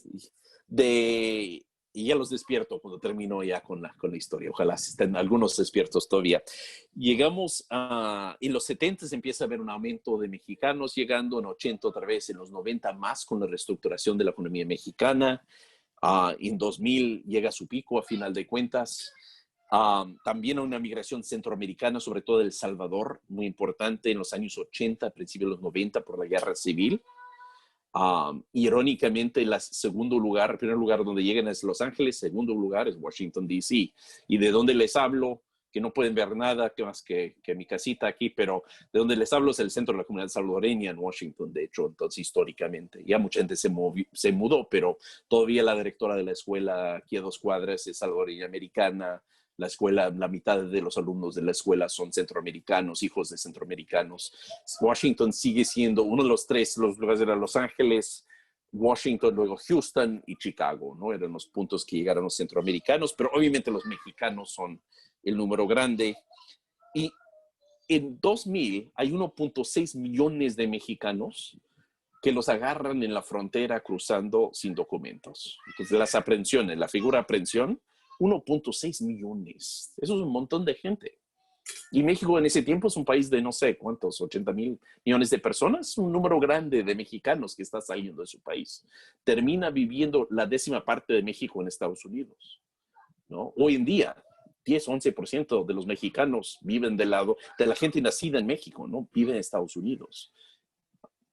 y ya los despierto cuando termino ya con la historia. Ojalá estén algunos despiertos todavía. Llegamos en los 70 empieza a haber un aumento de mexicanos llegando, en 80 otra vez, en los 90 más con la reestructuración de la economía mexicana. En 2000 llega a su pico a final de cuentas. También una migración centroamericana, sobre todo de El Salvador, muy importante en los años 80, a principios de los 90 por la guerra civil. Irónicamente, el primer lugar donde llegan es Los Ángeles, segundo lugar es Washington, D.C. Y de donde les hablo, que no pueden ver nada más que mi casita aquí, pero de donde les hablo es el centro de la comunidad salvadoreña en Washington, de hecho, entonces históricamente. Ya mucha gente se mudó, pero todavía la directora de la escuela aquí a 2 cuadras es salvadoreña americana. La escuela, la mitad de los alumnos de la escuela son centroamericanos, hijos de centroamericanos. Washington sigue siendo uno de los 3, los lugares eran Los Ángeles, Washington, luego Houston y Chicago, ¿no? Eran los puntos que llegaron los centroamericanos, pero obviamente los mexicanos son el número grande. Y en 2000 hay 1.6 millones de mexicanos que los agarran en la frontera cruzando sin documentos. Entonces las aprehensiones, la figura aprehensión, 1.6 millones. Eso es un montón de gente. Y México en ese tiempo es un país de no sé cuántos, 80,000 millones de personas, un número grande de mexicanos que está saliendo de su país. Termina viviendo la 10ª parte de México en Estados Unidos, ¿no? Hoy en día, 10-11% de los mexicanos viven del lado de la gente nacida en México, ¿no? Vive en Estados Unidos.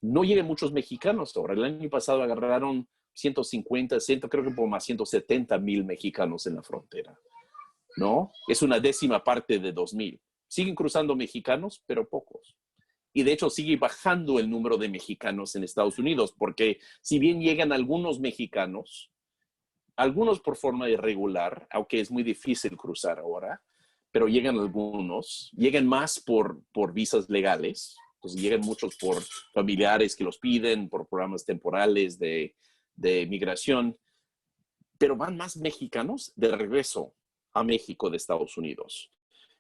No llegan muchos mexicanos ahora. El año pasado agarraron 150, creo que por más 170,000 mexicanos en la frontera, ¿no? Es una 10ª parte de 2000. Siguen cruzando mexicanos, pero pocos. Y de hecho sigue bajando el número de mexicanos en Estados Unidos, porque si bien llegan algunos mexicanos, algunos por forma irregular, aunque es muy difícil cruzar ahora, pero llegan algunos, llegan más por visas legales, Entonces llegan muchos por familiares que los piden, por programas temporales de migración, pero van más mexicanos de regreso a México de Estados Unidos.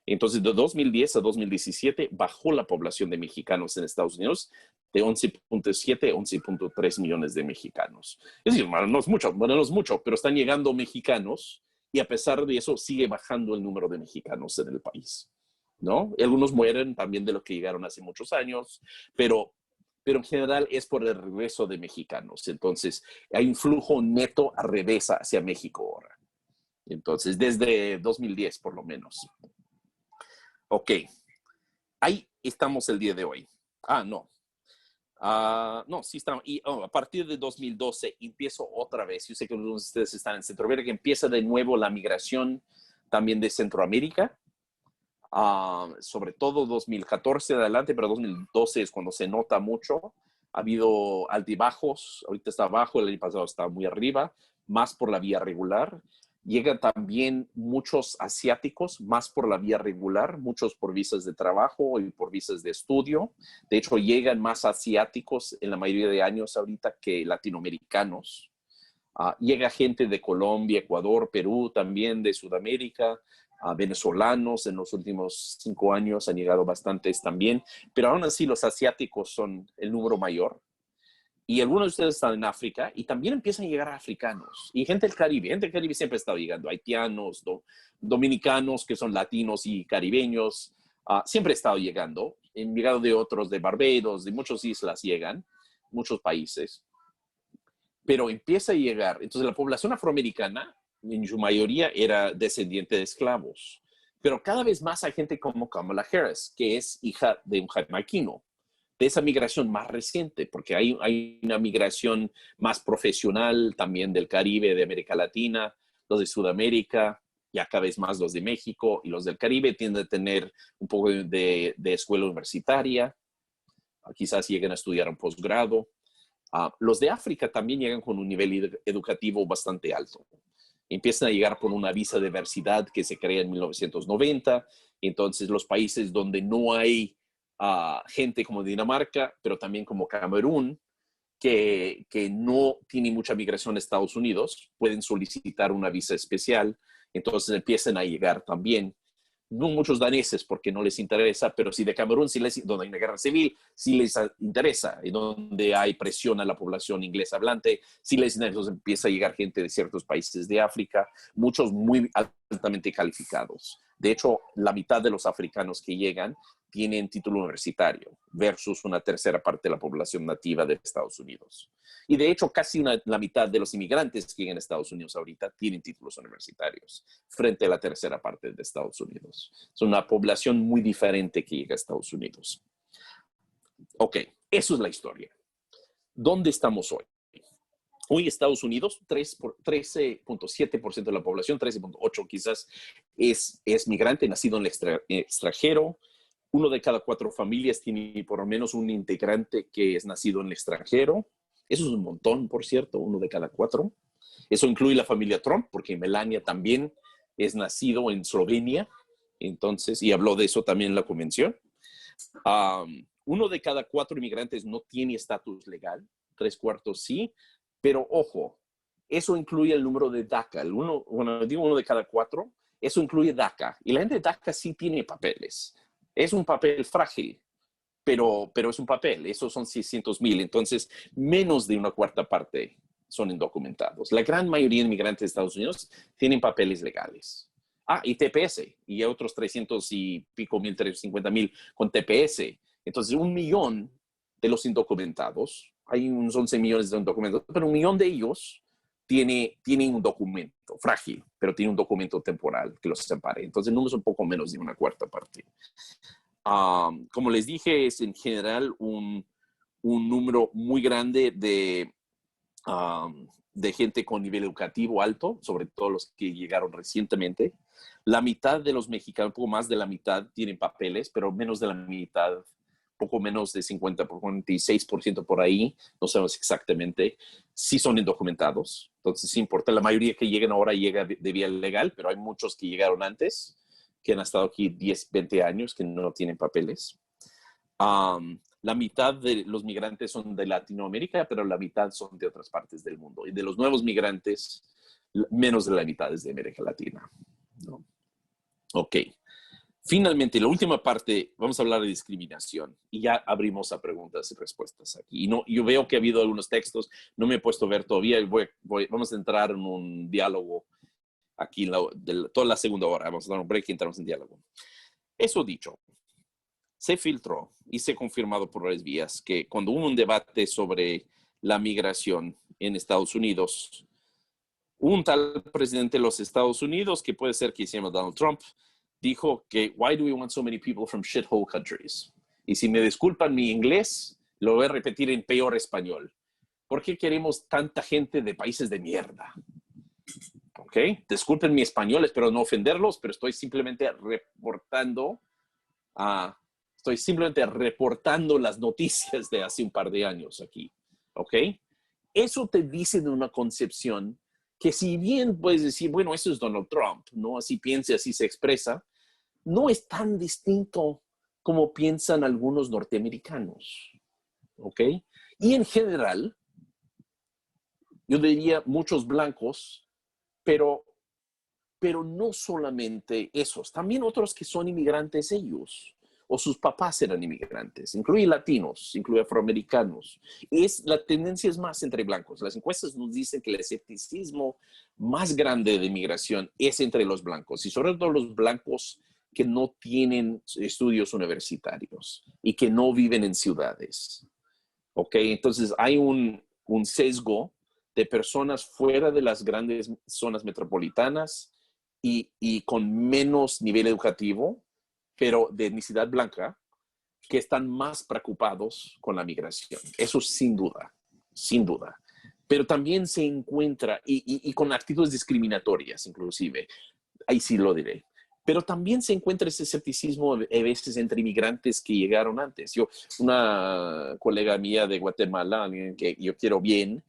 Entonces, de 2010 a 2017 bajó la población de mexicanos en Estados Unidos de 11.7 a 11.3 millones de mexicanos. Es decir, bueno, no es mucho, pero están llegando mexicanos y a pesar de eso sigue bajando el número de mexicanos en el país, ¿no? Y algunos mueren también de los que llegaron hace muchos años, pero en general es por el regreso de mexicanos. Entonces, hay un flujo neto a regresa hacia México ahora. Entonces, desde 2010 por lo menos. Ok, ahí estamos el día de hoy. No. No, sí estamos. Y a partir de 2012 empiezo otra vez. Yo sé que algunos de ustedes están en Centroamérica. Empieza de nuevo la migración también de Centroamérica. Sobre todo 2014 adelante, pero 2012 es cuando se nota mucho. Ha habido altibajos. Ahorita está abajo, el año pasado estaba muy arriba, más por la vía regular. Llegan también muchos asiáticos, más por la vía regular, muchos por visas de trabajo y por visas de estudio. De hecho, llegan más asiáticos en la mayoría de años ahorita que latinoamericanos. Llega gente de Colombia, Ecuador, Perú, también de Sudamérica, venezolanos en los últimos 5 años han llegado bastantes también, pero aún así los asiáticos son el número mayor. Y algunos de ustedes están en África y también empiezan a llegar africanos y gente del Caribe. Gente del Caribe siempre ha estado llegando, haitianos, dominicanos que son latinos y caribeños, siempre ha estado llegando. Han llegado de otros, de Barbados, de muchas islas llegan, muchos países. Pero empieza a llegar, entonces la población afroamericana en su mayoría era descendiente de esclavos. Pero cada vez más hay gente como Kamala Harris, que es hija de un jamaiquino, de esa migración más reciente, porque hay una migración más profesional también del Caribe, de América Latina, los de Sudamérica, ya cada vez más los de México, y los del Caribe tienden a tener un poco de escuela universitaria, quizás lleguen a estudiar un posgrado. Los de África también llegan con un nivel educativo bastante alto. Empiezan a llegar por una visa de diversidad que se crea en 1990, entonces los países donde no hay gente como Dinamarca, pero también como Camerún, que no tiene mucha migración a Estados Unidos, pueden solicitar una visa especial, entonces empiezan a llegar también. No muchos daneses porque no les interesa, pero sí de Camerún, donde hay una guerra civil, sí les interesa, y donde hay presión a la población inglesa hablante, sí les interesa, entonces empieza a llegar gente de ciertos países de África, muchos muy altamente calificados. De hecho, la mitad de los africanos que llegan tienen título universitario versus una tercera parte de la población nativa de Estados Unidos. Y de hecho, casi la mitad de los inmigrantes que llegan a Estados Unidos ahorita tienen títulos universitarios frente a la tercera parte de Estados Unidos. Es una población muy diferente que llega a Estados Unidos. Ok, eso es la historia. ¿Dónde estamos hoy? Hoy Estados Unidos, 13.7% de la población, 13.8% quizás, es migrante, nacido en el extranjero. 1 de cada 4 familias tiene por lo menos un integrante que es nacido en el extranjero. Eso es un montón, por cierto, 1 de cada 4. Eso incluye la familia Trump, porque Melania también es nacido en Eslovenia, entonces, y habló de eso también en la convención. 1 de cada 4 inmigrantes no tiene estatus legal, 3/4 sí, pero ojo, eso incluye el número de DACA. Bueno, digo 1 de cada 4, eso incluye DACA. Y la gente de DACA sí tiene papeles. Es un papel frágil, pero es un papel. Esos son 600,000. Entonces, menos de 1/4 parte son indocumentados. La gran mayoría de inmigrantes de Estados Unidos tienen papeles legales. Y TPS, y otros 300 y pico mil, 350,000 con TPS. Entonces, 1 millón de los indocumentados, hay unos 11 millones de indocumentados, pero 1 millón de ellos tiene un documento frágil, pero tiene un documento temporal que los separe. Entonces, el número es un poco menos de 1/4 parte. Como les dije, es en general un número muy grande de gente con nivel educativo alto, sobre todo los que llegaron recientemente. La mitad de los mexicanos, un poco más de la mitad, tienen papeles, pero menos de la mitad, poco menos de 50, 46% por ahí, no sabemos exactamente, sí son indocumentados. Entonces, sí importa. La mayoría que llegan ahora llega de vía legal, pero hay muchos que llegaron antes, que han estado aquí 10, 20 años, que no tienen papeles. la mitad de los migrantes son de Latinoamérica, pero la mitad son de otras partes del mundo. Y de los nuevos migrantes, menos de la mitad es de América Latina, ¿no? Ok. Finalmente, la última parte, vamos a hablar de discriminación y ya abrimos a preguntas y respuestas aquí. Y no, yo veo que ha habido algunos textos, no me he puesto a ver todavía, vamos a entrar en un diálogo aquí toda la segunda hora. Vamos a dar un break y entramos en diálogo. Eso dicho, se filtró y se ha confirmado por varias vías que cuando hubo un debate sobre la migración en Estados Unidos, un tal presidente de los Estados Unidos, que puede ser que se llama Donald Trump, dijo que why do we want so many people from shithole countries? Y si me disculpan mi inglés, lo voy a repetir en peor español. ¿Por qué queremos tanta gente de países de mierda? ¿Ok? Disculpen mi español, espero no ofenderlos, pero estoy simplemente reportando las noticias de hace un par de años aquí. ¿Ok? Eso te dice de una concepción que si bien puedes decir, bueno, eso es Donald Trump, ¿no? Así piensa, así se expresa, no es tan distinto como piensan algunos norteamericanos, ¿ok? Y en general, yo diría muchos blancos, pero no solamente esos, también otros que son inmigrantes ellos, o sus papás eran inmigrantes, incluye latinos, incluye afroamericanos. La tendencia es más entre blancos. Las encuestas nos dicen que el escepticismo más grande de inmigración es entre los blancos, y sobre todo los blancos que no tienen estudios universitarios y que no viven en ciudades. ¿Ok? Entonces hay un sesgo de personas fuera de las grandes zonas metropolitanas y con menos nivel educativo, pero de etnicidad blanca, que están más preocupados con la migración. Eso sin duda, sin duda. Pero también se encuentra, y con actitudes discriminatorias inclusive, ahí sí lo diré. Pero también se encuentra ese escepticismo a veces entre inmigrantes que llegaron antes. Una colega mía de Guatemala, alguien que yo quiero bien,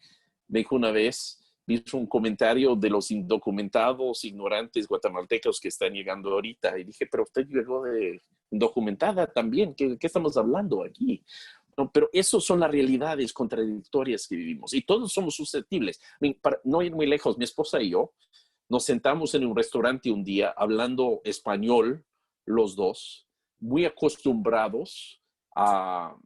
me dijo una vez, hizo un comentario de los indocumentados, ignorantes guatemaltecos que están llegando ahorita. Y dije, pero usted llegó de indocumentada también. ¿Qué estamos hablando aquí? No, pero esas son las realidades contradictorias que vivimos. Y todos somos susceptibles. Para no ir muy lejos, mi esposa y yo nos sentamos en un restaurante un día hablando español, los dos, muy acostumbrados a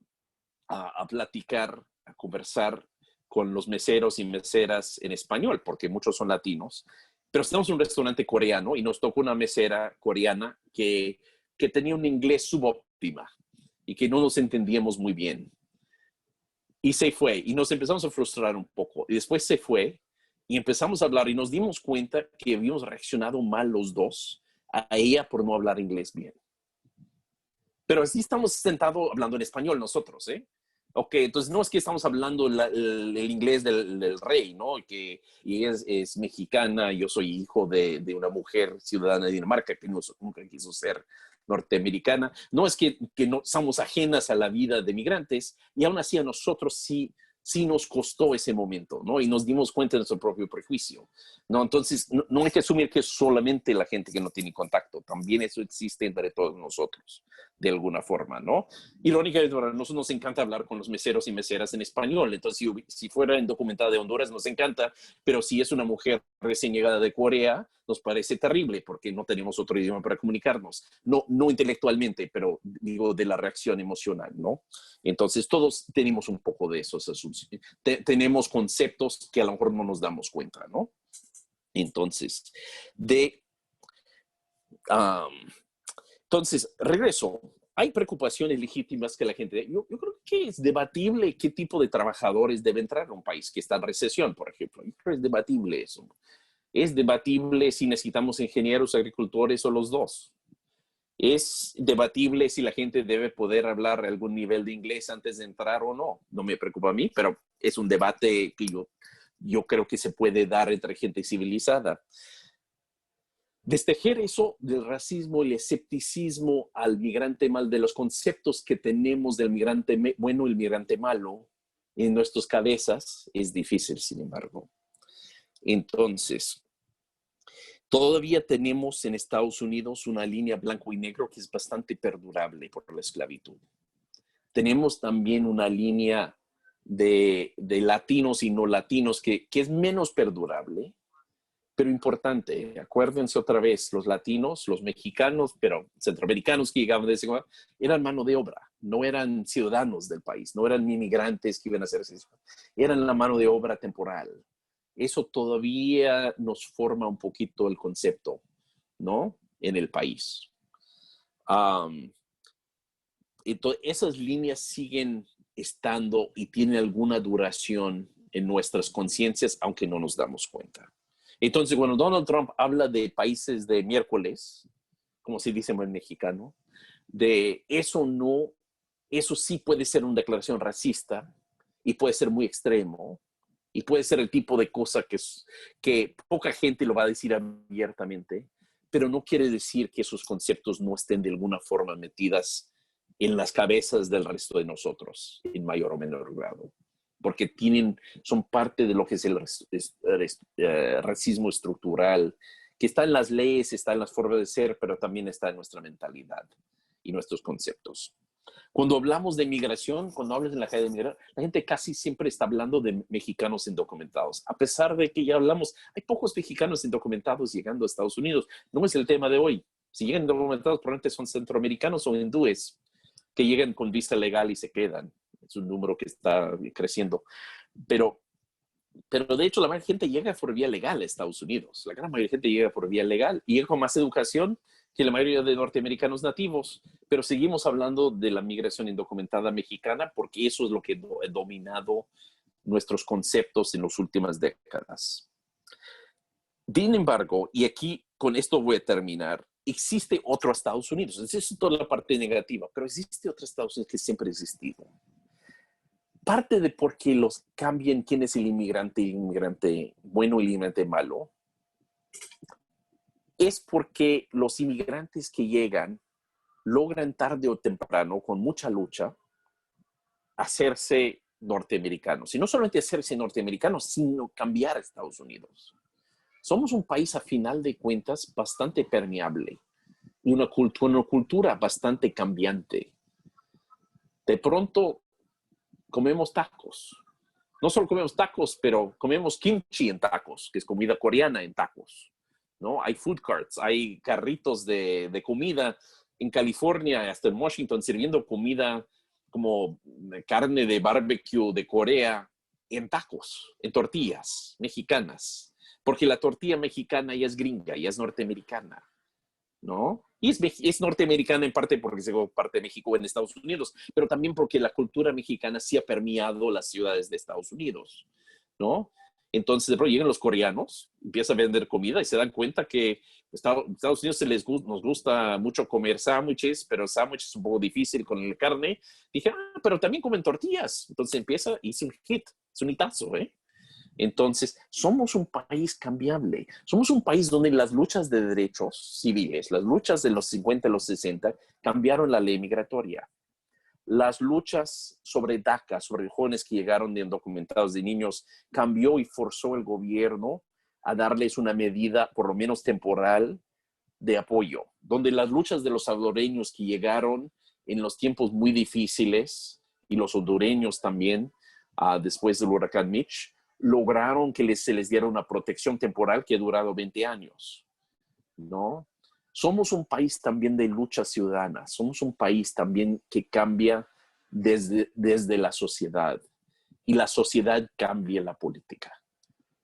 platicar, a conversar con los meseros y meseras en español, porque muchos son latinos. Pero estamos en un restaurante coreano y nos tocó una mesera coreana que tenía un inglés subóptima y que no nos entendíamos muy bien. Y se fue y nos empezamos a frustrar un poco. Y después se fue y empezamos a hablar y nos dimos cuenta que habíamos reaccionado mal los dos a ella por no hablar inglés bien. Pero así estamos sentados hablando en español nosotros, ¿eh? Ok, entonces no es que estamos hablando el inglés del rey, ¿no? Y es mexicana, yo soy hijo de una mujer ciudadana de Dinamarca que nunca quiso ser norteamericana. No es que no somos ajenas a la vida de migrantes, y aún así a nosotros sí nos costó ese momento, ¿no? Y nos dimos cuenta de nuestro propio prejuicio, ¿no? Entonces, no hay que asumir que es solamente la gente que no tiene contacto, también eso existe entre todos nosotros, de alguna forma, ¿no? Irónicamente, a nosotros nos encanta hablar con los meseros y meseras en español, entonces si fuera indocumentada de Honduras nos encanta, pero si es una mujer recién llegada de Corea, nos parece terrible porque no tenemos otro idioma para comunicarnos, no intelectualmente, pero digo de la reacción emocional, ¿no? Entonces todos tenemos un poco de esos asuntos, tenemos conceptos que a lo mejor no nos damos cuenta, ¿no? Entonces, regreso. Hay preocupaciones legítimas que la gente... Yo creo que es debatible qué tipo de trabajadores debe entrar a un país que está en recesión, por ejemplo. Yo creo que es debatible eso. Es debatible si necesitamos ingenieros, agricultores o los dos. Es debatible si la gente debe poder hablar algún nivel de inglés antes de entrar o no. No me preocupa a mí, pero es un debate que yo creo que se puede dar entre gente civilizada. Destejer eso del racismo, el escepticismo al migrante mal, de los conceptos que tenemos del migrante bueno y el migrante malo en nuestras cabezas, es difícil, sin embargo. Entonces, todavía tenemos en Estados Unidos una línea blanco y negro que es bastante perdurable por la esclavitud. tenemos también una línea de latinos y no latinos que es menos perdurable, pero importante. Acuérdense otra vez, los latinos, los mexicanos, pero centroamericanos que llegaban de ese lugar, eran mano de obra, no eran ciudadanos del país, no eran inmigrantes que iban a hacer eso, eran la mano de obra temporal. Eso todavía nos forma un poquito el concepto, ¿no? En el país. Entonces, esas líneas siguen estando y tienen alguna duración en nuestras conciencias, aunque no nos damos cuenta. Entonces, cuando Donald Trump habla de países de miércoles, como se dice en mexicano, de eso no, eso sí puede ser una declaración racista y puede ser muy extremo y puede ser el tipo de cosa que poca gente lo va a decir abiertamente, pero no quiere decir que esos conceptos no estén de alguna forma metidas en las cabezas del resto de nosotros, en mayor o menor grado, porque son parte de lo que es el racismo estructural, que está en las leyes, está en las formas de ser, pero también está en nuestra mentalidad y nuestros conceptos. Cuando hablamos de migración, cuando hablas en la calle de migración, la gente casi siempre está hablando de mexicanos indocumentados. A pesar de que ya hablamos, hay pocos mexicanos indocumentados llegando a Estados Unidos. No es el tema de hoy. Si llegan indocumentados, probablemente son centroamericanos o hindúes que llegan con visa legal y se quedan. Es un número que está creciendo. Pero de hecho, la mayoría de gente llega por vía legal a Estados Unidos. La gran mayoría de gente llega por vía legal y llega con más educación que la mayoría de norteamericanos nativos. Pero seguimos hablando de la migración indocumentada mexicana porque eso es lo que ha dominado nuestros conceptos en las últimas décadas. Sin embargo, y aquí con esto voy a terminar, existe otro Estados Unidos. Esa es toda la parte negativa, pero existe otro Estados Unidos que siempre ha existido. Parte de por qué los cambian quién es el inmigrante bueno y el inmigrante malo, es porque los inmigrantes que llegan logran tarde o temprano, con mucha lucha, hacerse norteamericanos. Y no solamente hacerse norteamericanos, sino cambiar a Estados Unidos. Somos un país, a final de cuentas, bastante permeable y una cultura bastante cambiante. De pronto, comemos tacos. No solo comemos tacos, pero comemos kimchi en tacos, que es comida coreana en tacos, ¿no? Hay food carts, hay carritos de comida en California, hasta en Washington, sirviendo comida como carne de barbecue de Corea en tacos, en tortillas mexicanas. Porque la tortilla mexicana ya es gringa, ya es norteamericana, ¿no? Y es norteamericana en parte porque se parte de México en Estados Unidos, pero también porque la cultura mexicana sí ha permeado las ciudades de Estados Unidos, ¿no? Entonces, de pronto llegan los coreanos, empiezan a vender comida y se dan cuenta que Estados Unidos nos gusta mucho comer sándwiches, pero sándwiches es un poco difícil con la carne. Dije, pero también comen tortillas. Entonces empieza y es un hit, es un hitazo, ¿eh? Entonces, somos un país cambiable. Somos un país donde las luchas de derechos civiles, las luchas de los 50 y los 60, cambiaron la ley migratoria. Las luchas sobre DACA, sobre jóvenes que llegaron de indocumentados, de niños, cambió y forzó el gobierno a darles una medida, por lo menos temporal, de apoyo. Donde las luchas de los salvadoreños que llegaron en los tiempos muy difíciles, y los hondureños también, después del huracán Mitch, lograron que se les diera una protección temporal que ha durado 20 años, ¿no? Somos un país también de lucha ciudadana, somos un país también que cambia desde la sociedad, y la sociedad cambia la política,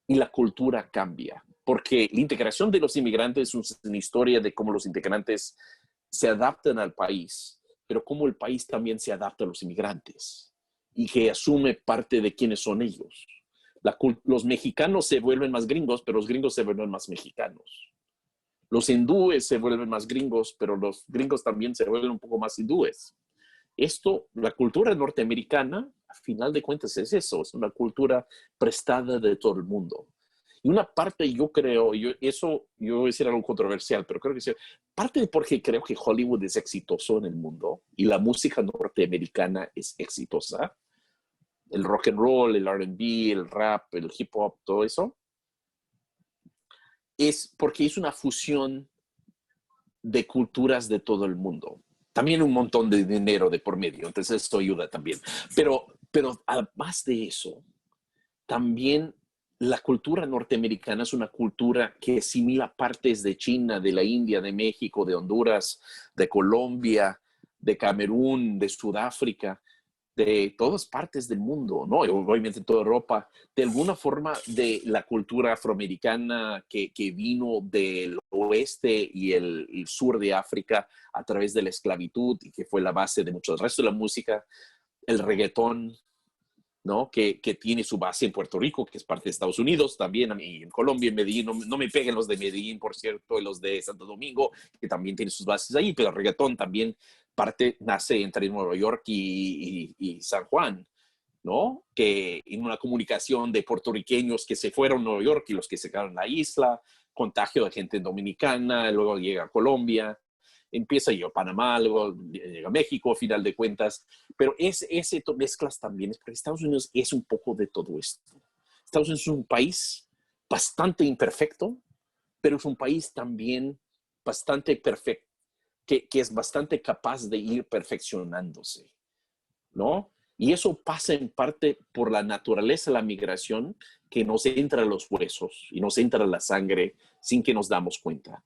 y la cultura cambia, porque la integración de los inmigrantes es una historia de cómo los inmigrantes se adaptan al país, pero cómo el país también se adapta a los inmigrantes, y que asume parte de quiénes son ellos. Los mexicanos se vuelven más gringos, pero los gringos se vuelven más mexicanos. Los hindúes se vuelven más gringos, pero los gringos también se vuelven un poco más hindúes. La cultura norteamericana, a final de cuentas, es eso, es una cultura prestada de todo el mundo. Y una parte, yo creo, yo voy a decir algo controversial, pero creo que sí, parte de porque creo que Hollywood es exitoso en el mundo y la música norteamericana es exitosa, el rock and roll, el R&B, el rap, el hip hop, todo eso, es porque es una fusión de culturas de todo el mundo. también un montón de dinero de por medio, entonces esto ayuda también. Pero además de eso, también la cultura norteamericana es una cultura que asimila partes de China, de la India, de México, de Honduras, de Colombia, de Camerún, de Sudáfrica, de todas partes del mundo, ¿no? Y obviamente toda Europa, de alguna forma de la cultura afroamericana que vino del oeste y el sur de África a través de la esclavitud y que fue la base de mucho del resto de la música, el reggaetón, ¿no? Que tiene su base en Puerto Rico, que es parte de Estados Unidos, también en Colombia, en Medellín. No me peguen los de Medellín, por cierto, y los de Santo Domingo, que también tienen sus bases ahí, pero el reggaetón también nace entre Nueva York y San Juan, ¿no? Que en una comunicación de puertorriqueños que se fueron a Nueva York y los que se quedaron en la isla, contagio de gente dominicana, luego llega a Colombia, empieza yo a Panamá, luego llega a México, a final de cuentas, pero ese mezclas también, es porque Estados Unidos es un poco de todo esto. Estados Unidos es un país bastante imperfecto, pero es un país también bastante perfecto, que es bastante capaz de ir perfeccionándose, ¿no? Y eso pasa en parte por la naturaleza de la migración, que nos entra a los huesos y nos entra a la sangre sin que nos damos cuenta,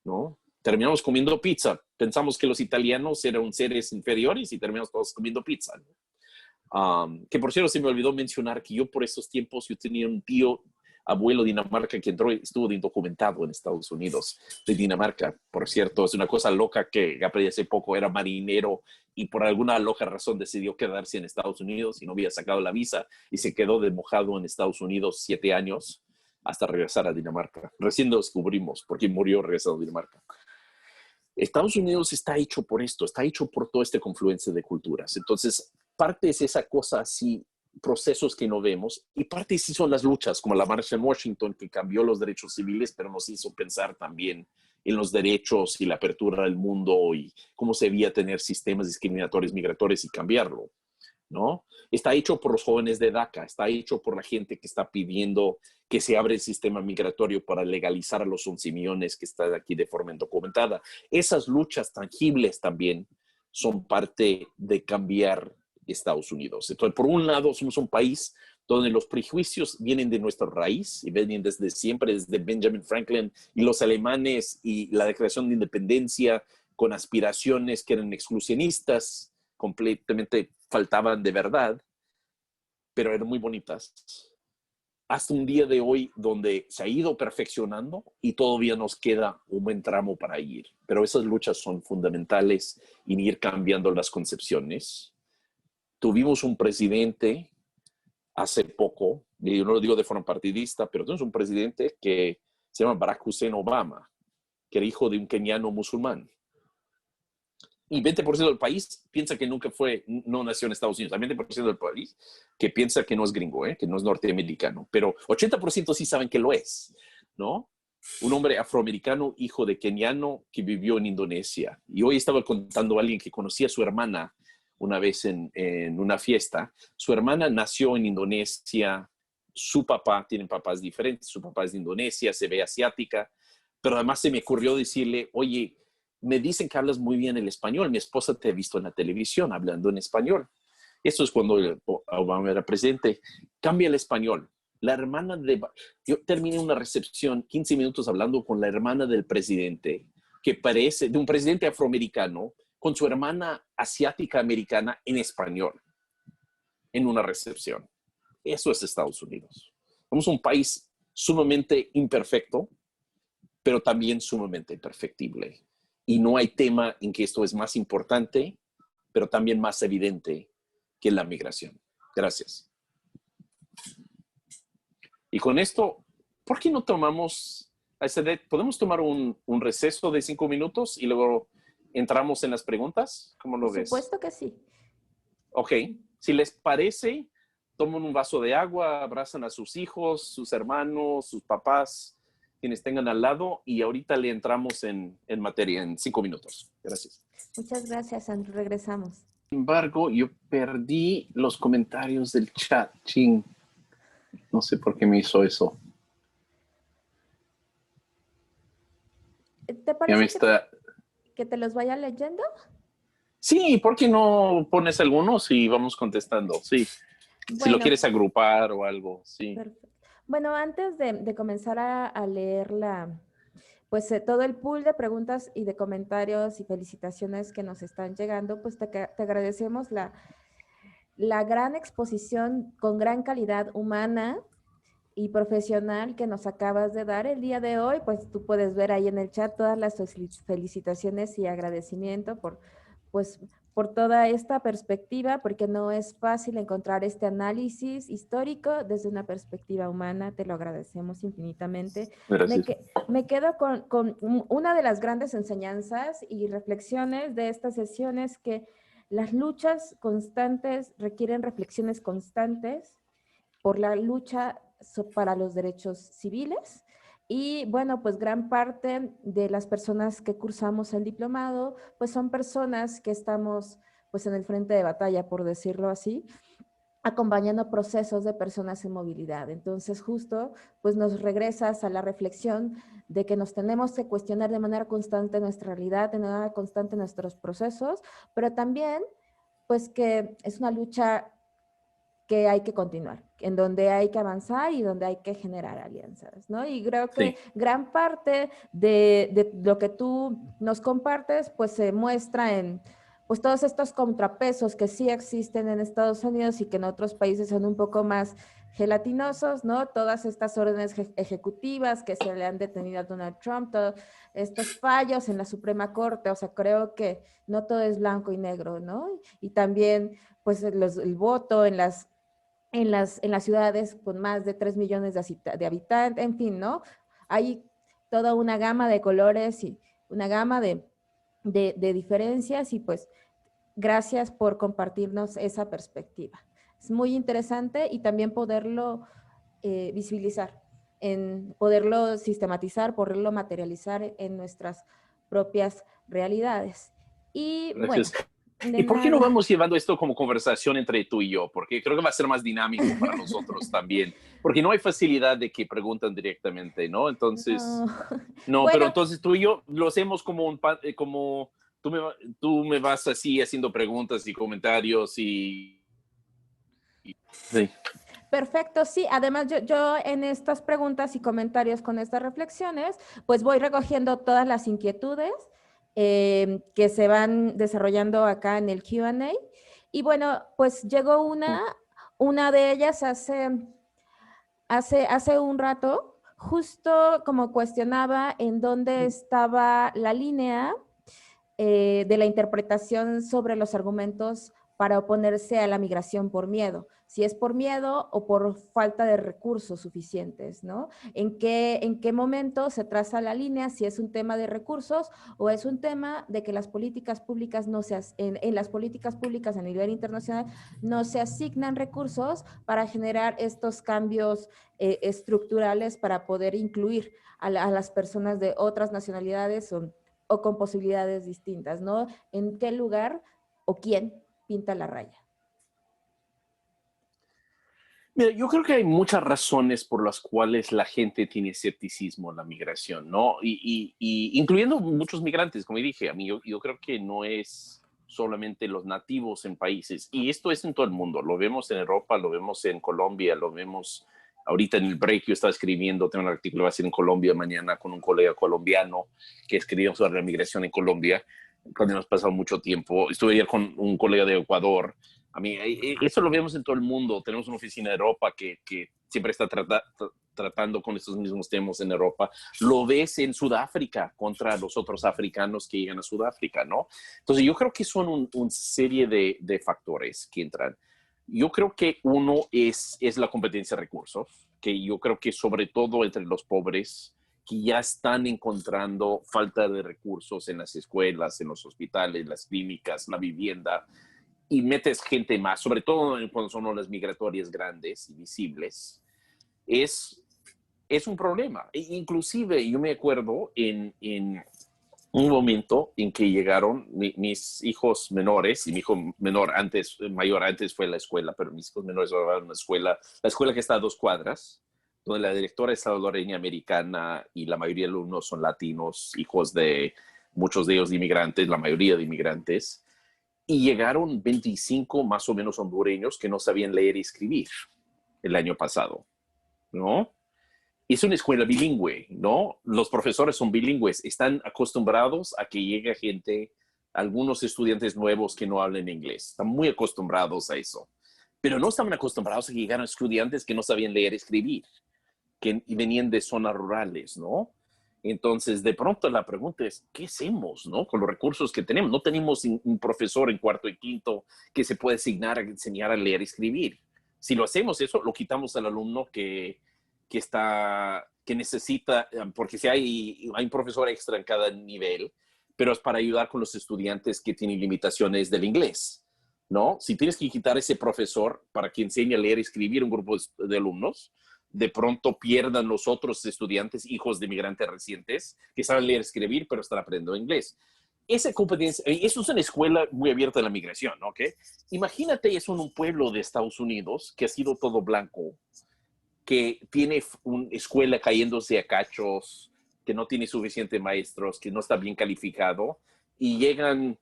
¿no? Terminamos comiendo pizza. Pensamos que los italianos eran seres inferiores y terminamos todos comiendo pizza, ¿no? Que por cierto, se me olvidó mencionar que yo por esos tiempos yo tenía un tío abuelo de Dinamarca que estuvo de indocumentado en Estados Unidos, de Dinamarca. Por cierto, es una cosa loca que aprendí hace poco, era marinero y por alguna loca razón decidió quedarse en Estados Unidos y no había sacado la visa y se quedó de mojado en Estados Unidos 7 años hasta regresar a Dinamarca. Recién lo descubrimos porque murió regresando a Dinamarca. Estados Unidos está hecho por esto, está hecho por toda esta confluencia de culturas. Entonces, parte es esa cosa así, procesos que no vemos, y parte sí son las luchas, como la marcha en Washington, que cambió los derechos civiles, pero nos hizo pensar también en los derechos y la apertura del mundo y cómo se debía tener sistemas discriminatorios migratorios y cambiarlo, ¿no? Está hecho por los jóvenes de DACA, está hecho por la gente que está pidiendo que se abra el sistema migratorio para legalizar a los 11 millones que están aquí de forma indocumentada. Esas luchas tangibles también son parte de cambiar Estados Unidos. Entonces, por un lado, somos un país donde los prejuicios vienen de nuestra raíz y vienen desde siempre, desde Benjamin Franklin y los alemanes y la declaración de independencia con aspiraciones que eran exclusionistas, completamente faltaban de verdad, pero eran muy bonitas. Hasta un día de hoy donde se ha ido perfeccionando y todavía nos queda un buen tramo para ir. Pero esas luchas son fundamentales en ir cambiando las concepciones. Tuvimos un presidente hace poco, y yo no lo digo de forma partidista, pero tenemos un presidente que se llama Barack Hussein Obama, que era hijo de un keniano musulmán. Y 20% del país piensa que nunca no nació en Estados Unidos. Hay 20% del país que piensa que no es gringo, que no es norteamericano. Pero 80% sí saben que lo es, ¿no? Un hombre afroamericano, hijo de keniano, que vivió en Indonesia. Y hoy estaba contando a alguien que conocía a su hermana una vez en una fiesta. Su hermana nació en Indonesia. Su papá, tienen papás diferentes. Su papá es de Indonesia, se ve asiática. Pero además se me ocurrió decirle, oye, me dicen que hablas muy bien el español. Mi esposa te ha visto en la televisión hablando en español. Eso es cuando Obama era presidente. Cambia el español. La hermana yo terminé una recepción, 15 minutos hablando con la hermana del presidente, que parece de un presidente afroamericano, con su hermana asiática americana en español, en una recepción. Eso es Estados Unidos. Somos un país sumamente imperfecto, pero también sumamente perfectible. Y no hay tema en que esto es más importante, pero también más evidente que la migración. Gracias. Y con esto, ¿por qué no tomamos, podemos tomar un receso de 5 minutos y luego entramos en las preguntas? ¿Cómo lo ves? Por supuesto que sí. Ok, si les parece, tomen un vaso de agua, abrazan a sus hijos, sus hermanos, sus papás, quienes tengan al lado, y ahorita le entramos en materia en 5 minutos. Gracias. Muchas gracias, Andrew. Regresamos. Sin embargo, yo perdí los comentarios del chat. Ching. No sé por qué me hizo eso. ¿Te parece que te los vaya leyendo. Sí, ¿por qué no pones algunos y vamos contestando? Sí, si lo Bueno, quieres agrupar o algo, sí. perfecto. Bueno, antes de comenzar a leer pues todo el pool de preguntas y de comentarios y felicitaciones que nos están llegando, pues te agradecemos la gran exposición con gran calidad humana y profesional que nos acabas de dar el día de hoy. Pues tú puedes ver ahí en el chat todas las felicitaciones y agradecimiento pues, por toda esta perspectiva, porque no es fácil encontrar este análisis histórico desde una perspectiva humana. Te lo agradecemos infinitamente. Gracias. Me quedo con una de las grandes enseñanzas y reflexiones de esta sesión es que las luchas constantes requieren reflexiones constantes por la lucha para los derechos civiles. Y bueno, pues gran parte de las personas que cursamos el diplomado, pues son personas que estamos pues en el frente de batalla, por decirlo así, acompañando procesos de personas en movilidad. Entonces, justo, pues nos regresas a la reflexión de que nos tenemos que cuestionar de manera constante nuestra realidad, de manera constante nuestros procesos, pero también, pues que es una lucha que hay que continuar, en donde hay que avanzar y donde hay que generar alianzas, ¿no? Y creo que Sí, gran parte de lo que tú nos compartes, pues se muestra en pues todos estos contrapesos que sí existen en Estados Unidos y que en otros países son un poco más gelatinosos, ¿no? Todas estas órdenes ejecutivas que se le han detenido a Donald Trump, todos estos fallos en la Suprema Corte, o sea, creo que no todo es blanco y negro, ¿no? Y también, pues, el voto en las ciudades con más de 3 millones de habitantes, en fin, ¿no? Hay toda una gama de colores y una gama de diferencias y pues gracias por compartirnos esa perspectiva. Es muy interesante y también poderlo visibilizar, en poderlo sistematizar, poderlo materializar en nuestras propias realidades. Y bueno, gracias. de ¿Y por qué no nada. vamos llevando esto como conversación entre tú y yo? Porque creo que va a ser más dinámico para nosotros también, porque no hay facilidad de que preguntan directamente, ¿no? Entonces, No. no, pero Bueno, entonces tú y yo lo hacemos como como tú me vas así haciendo preguntas y comentarios y sí. perfecto, sí. Además, yo en estas preguntas y comentarios con estas reflexiones, pues voy recogiendo todas las inquietudes que se van desarrollando acá en el Q&A. Y bueno, pues llegó una de ellas hace un rato, justo como cuestionaba en dónde estaba la línea de la interpretación sobre los argumentos para oponerse a la migración por miedo, si es por miedo o por falta de recursos suficientes, ¿no? En qué momento se traza la línea, si es un tema de recursos o es un tema de que las políticas públicas no se, en las políticas públicas a nivel internacional no se asignan recursos para generar estos cambios estructurales para poder incluir a las personas de otras nacionalidades o con posibilidades distintas, ¿no? ¿En qué lugar o quién pinta la raya? Mira, yo creo que hay muchas razones por las cuales la gente tiene escepticismo en la migración, ¿no? Y incluyendo muchos migrantes, como dije, a mí yo creo que no es solamente los nativos en países, y esto es en todo el mundo, lo vemos en Europa, lo vemos en Colombia, lo vemos ahorita en el break, yo estaba escribiendo, tengo un artículo que va a ser en Colombia mañana con un colega colombiano que escribió sobre la migración en Colombia, cuando hemos pasado mucho tiempo, estuve ayer con un colega de Ecuador. A mí, eso lo vemos en todo el mundo. Tenemos una oficina de Europa que siempre está tratando con estos mismos temas en Europa. Lo ves en Sudáfrica contra los otros africanos que llegan a Sudáfrica, ¿no? Entonces, yo creo que son una serie de factores que entran. Yo creo que uno es la competencia de recursos, que yo creo que sobre todo entre los pobres, que ya están encontrando falta de recursos en las escuelas, en los hospitales, las clínicas, la vivienda, y metes gente más, sobre todo cuando son olas migratorias grandes y visibles, es, es un problema. Inclusive yo me acuerdo en un momento en que llegaron mis hijos menores, y mi hijo mayor antes fue a la escuela, pero mis hijos menores van a una escuela, la escuela que está a 2 cuadras, donde la directora es salvadoreña americana y la mayoría de alumnos son latinos, hijos de muchos de ellos inmigrantes, la mayoría de inmigrantes, y llegaron 25 más o menos hondureños que no sabían leer y escribir el año pasado, ¿no? Es una escuela bilingüe, ¿no? Los profesores son bilingües, están acostumbrados a que llegue gente, algunos estudiantes nuevos que no hablen inglés, están muy acostumbrados a eso, pero no estaban acostumbrados a que llegaran estudiantes que no sabían leer y escribir, que venían de zonas rurales, ¿no? Entonces, de pronto la pregunta es, ¿qué hacemos, no? Con los recursos que tenemos. No tenemos un profesor en cuarto y quinto que se puede asignar a enseñar a leer y escribir. Si lo hacemos eso, lo quitamos al alumno que necesita, porque si hay un profesor extra en cada nivel, pero es para ayudar con los estudiantes que tienen limitaciones del inglés, ¿no? Si tienes que quitar ese profesor para que enseñe a leer y escribir un grupo de alumnos, de pronto pierdan los otros estudiantes, hijos de migrantes recientes, que saben leer y escribir, pero están aprendiendo inglés. Esa competencia, eso es una escuela muy abierta a la migración, ¿ok? Imagínate eso en un pueblo de Estados Unidos que ha sido todo blanco, que tiene una escuela cayéndose a cachos, que no tiene suficientes maestros, que no está bien calificado, y llegan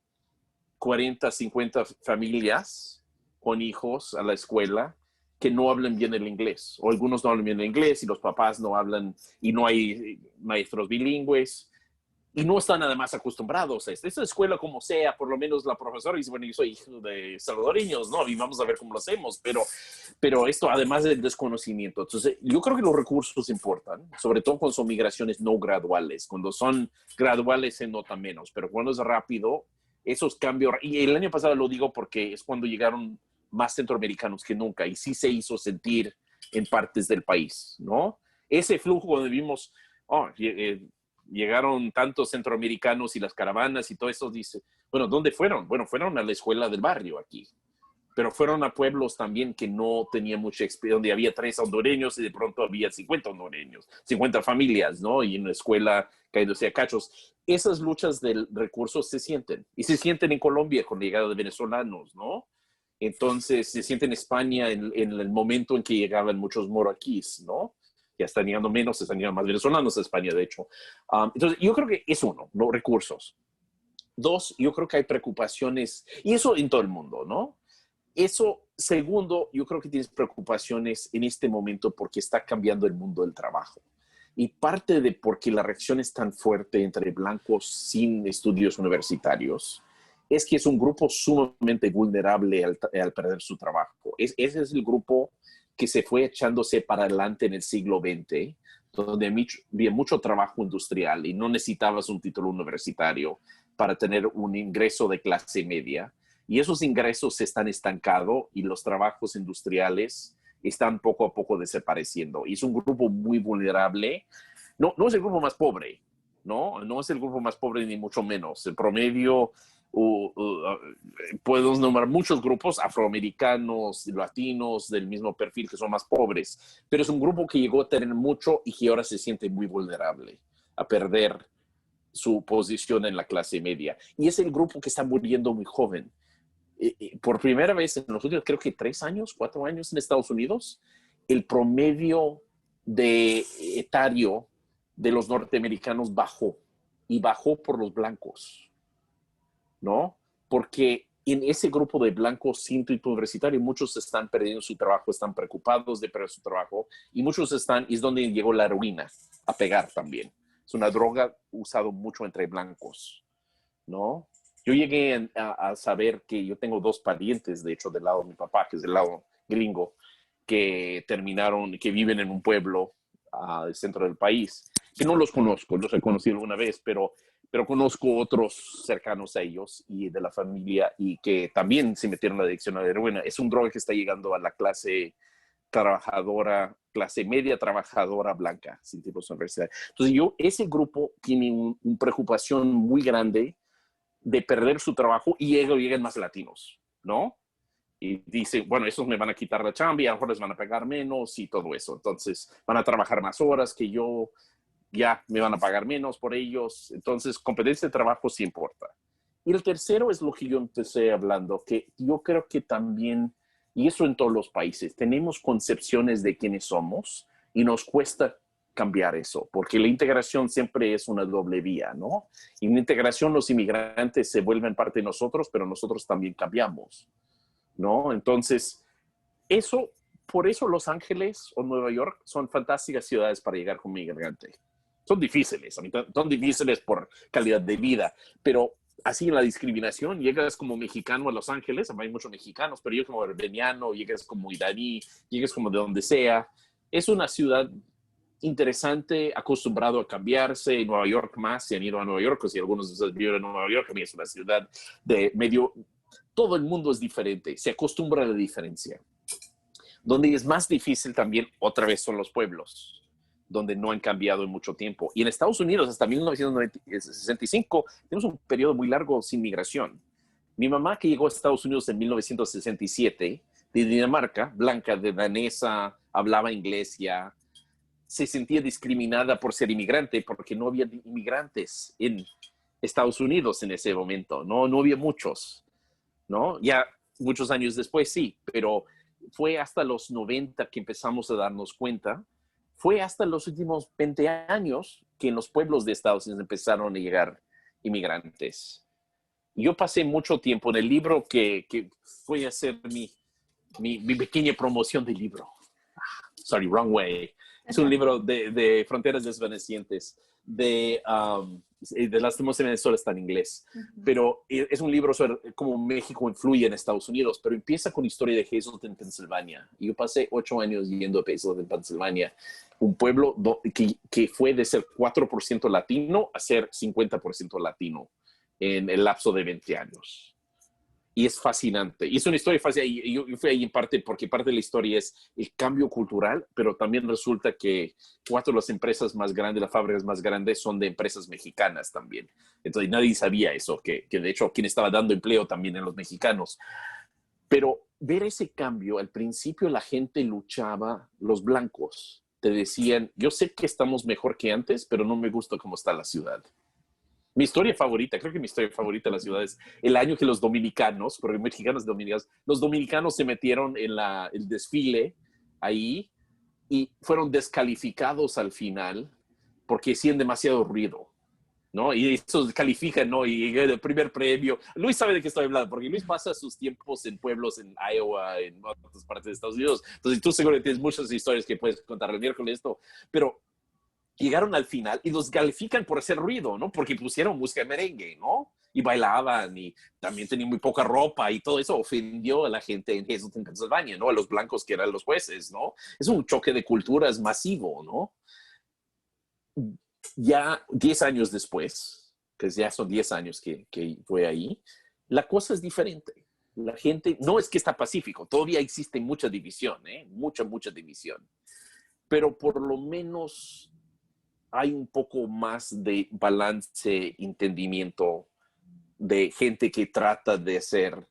40, 50 familias con hijos a la escuela que no hablan bien el inglés, o algunos no hablan bien el inglés y los papás no hablan y no hay maestros bilingües y no están además acostumbrados a esto. Esta escuela como sea, por lo menos la profesora dice, bueno, yo soy hijo de salvadoreños, ¿no? Y vamos a ver cómo lo hacemos, pero esto además del desconocimiento. Entonces, yo creo que los recursos importan, sobre todo cuando son migraciones no graduales. Cuando son graduales se nota menos, pero cuando es rápido, esos cambios, y el año pasado lo digo porque es cuando llegaron más centroamericanos que nunca y sí se hizo sentir en partes del país, ¿no? Ese flujo donde vimos, llegaron tantos centroamericanos y las caravanas y todo eso, dice, bueno, ¿dónde fueron? Bueno, fueron a la escuela del barrio aquí, pero fueron a pueblos también que no tenían mucha experiencia, donde había 3 hondureños y de pronto había 50 hondureños, 50 familias, ¿no? Y en una escuela cayéndose a cachos. Esas luchas de recursos se sienten, y se sienten en Colombia con la llegada de venezolanos, ¿no? Entonces se siente en España en el momento en que llegaban muchos moraquíes, ¿no? Ya están llegando menos, se están llegando más venezolanos a España, de hecho. Entonces, yo creo que es uno, los recursos. 2, yo creo que hay preocupaciones, y eso en todo el mundo, ¿no? Eso, segundo, yo creo que tienes preocupaciones en este momento porque está cambiando el mundo del trabajo. Y parte de por qué la reacción es tan fuerte entre blancos sin estudios universitarios es que es un grupo sumamente vulnerable al perder su trabajo. Ese es el grupo que se fue echándose para adelante en el siglo XX, donde había mucho trabajo industrial y no necesitabas un título universitario para tener un ingreso de clase media. Y esos ingresos se están estancando y los trabajos industriales están poco a poco desapareciendo. Y es un grupo muy vulnerable. No, no es el grupo más pobre, ¿no? No es el grupo más pobre ni mucho menos. El promedio, podemos nombrar muchos grupos afroamericanos, latinos del mismo perfil que son más pobres, pero es un grupo que llegó a tener mucho y que ahora se siente muy vulnerable a perder su posición en la clase media. Y es el grupo que está muriendo muy joven. Por primera vez en los últimos, creo que 3 años, 4 años en Estados Unidos, el promedio de etario de los norteamericanos bajó y bajó por los blancos, ¿no? Porque en ese grupo de blancos sin título universitario, muchos están perdiendo su trabajo, están preocupados de perder su trabajo y muchos están, y es donde llegó la heroína a pegar también. Es una droga usada mucho entre blancos, ¿no? Yo llegué a saber que yo tengo 2 parientes, de hecho, del lado de mi papá, que es del lado gringo, que que viven en un pueblo del centro del país, que no los conozco, los he conocido alguna vez, pero conozco otros cercanos a ellos y de la familia y que también se metieron en la adicción a la heroína. Es un droga que está llegando a la clase trabajadora, clase media trabajadora blanca, sin tipos de universidad. Entonces ese grupo tiene una preocupación muy grande de perder su trabajo y llegan más latinos, ¿no? Y dicen, bueno, esos me van a quitar la chamba y a lo mejor les van a pagar menos y todo eso. Entonces van a trabajar más horas que yo, ya me van a pagar menos por ellos. Entonces, competencia de trabajo sí importa. Y el tercero es lo que yo empecé hablando, que yo creo que también, y eso en todos los países, tenemos concepciones de quiénes somos y nos cuesta cambiar eso, porque la integración siempre es una doble vía, ¿no? Y en la integración los inmigrantes se vuelven parte de nosotros, pero nosotros también cambiamos, ¿no? Entonces, eso, por eso Los Ángeles o Nueva York son fantásticas ciudades para llegar como inmigrante. Son difíciles, son difíciles por calidad de vida, pero así en la discriminación, llegas como mexicano a Los Ángeles, hay muchos mexicanos, pero yo como urbaniano, llegas como iraní, llegas como de donde sea. Es una ciudad interesante, acostumbrado a cambiarse. Nueva York más, si han ido a Nueva York, o si algunos de ustedes viven en Nueva York, a mí es una ciudad de medio, todo el mundo es diferente, se acostumbra a la diferencia. Donde es más difícil también, otra vez, son los pueblos, donde no han cambiado en mucho tiempo. Y en Estados Unidos, hasta 1965, tenemos un periodo muy largo sin migración. Mi mamá, que llegó a Estados Unidos en 1967, de Dinamarca, blanca, de danesa, hablaba inglés ya, se sentía discriminada por ser inmigrante porque no había inmigrantes en Estados Unidos en ese momento, no había muchos, ¿no? Ya muchos años después sí, pero fue hasta los 90 que empezamos a darnos cuenta, fue hasta los últimos 20 años que en los pueblos de Estados Unidos empezaron a llegar inmigrantes. Yo pasé mucho tiempo en el libro que fue a hacer mi pequeña promoción del libro. Sorry, wrong way. Es un libro de fronteras desvanecientes, de lastimosamente solo está en inglés, pero es un libro sobre cómo México influye en Estados Unidos, pero empieza con la historia de Hazleton, Pensilvania. Y yo pasé 8 años yendo a Hazleton, Pensilvania, un pueblo que fue de ser 4% latino a ser 50% latino en el lapso de 20 años. Y es fascinante. Y es una historia fascinante. Y yo fui ahí en parte porque parte de la historia es el cambio cultural, pero también resulta que 4 de las empresas más grandes, las fábricas más grandes, son de empresas mexicanas también. Entonces nadie sabía eso, que de hecho quien estaba dando empleo también eran los mexicanos. Pero ver ese cambio, al principio la gente luchaba, los blancos te decían, yo sé que estamos mejor que antes, pero no me gusta cómo está la ciudad. Mi historia favorita, creo que mi historia favorita de la ciudad es el año que los dominicanos, porque mexicanos y dominicanos, los dominicanos se metieron en el desfile ahí y fueron descalificados al final porque hacían demasiado ruido, ¿no? Y eso descalifican, ¿no? Y el primer premio, Luis sabe de qué estoy hablando, porque Luis pasa sus tiempos en pueblos en Iowa, en otras partes de Estados Unidos, entonces tú seguro tienes muchas historias que puedes contar el miércoles esto, pero llegaron al final y los califican por hacer ruido, ¿no? Porque pusieron música de merengue, ¿no? Y bailaban y también tenían muy poca ropa y todo eso ofendió a la gente en Hazleton, Pensilvania, ¿no? A los blancos que eran los jueces, ¿no? Es un choque de culturas masivo, ¿no? Ya 10 años después, que ya son 10 años que fue ahí, la cosa es diferente. La gente, no es que está pacífico, todavía existe mucha división, ¿eh? Mucha división. Pero por lo menos hay un poco más de balance, entendimiento de gente que trata de hacer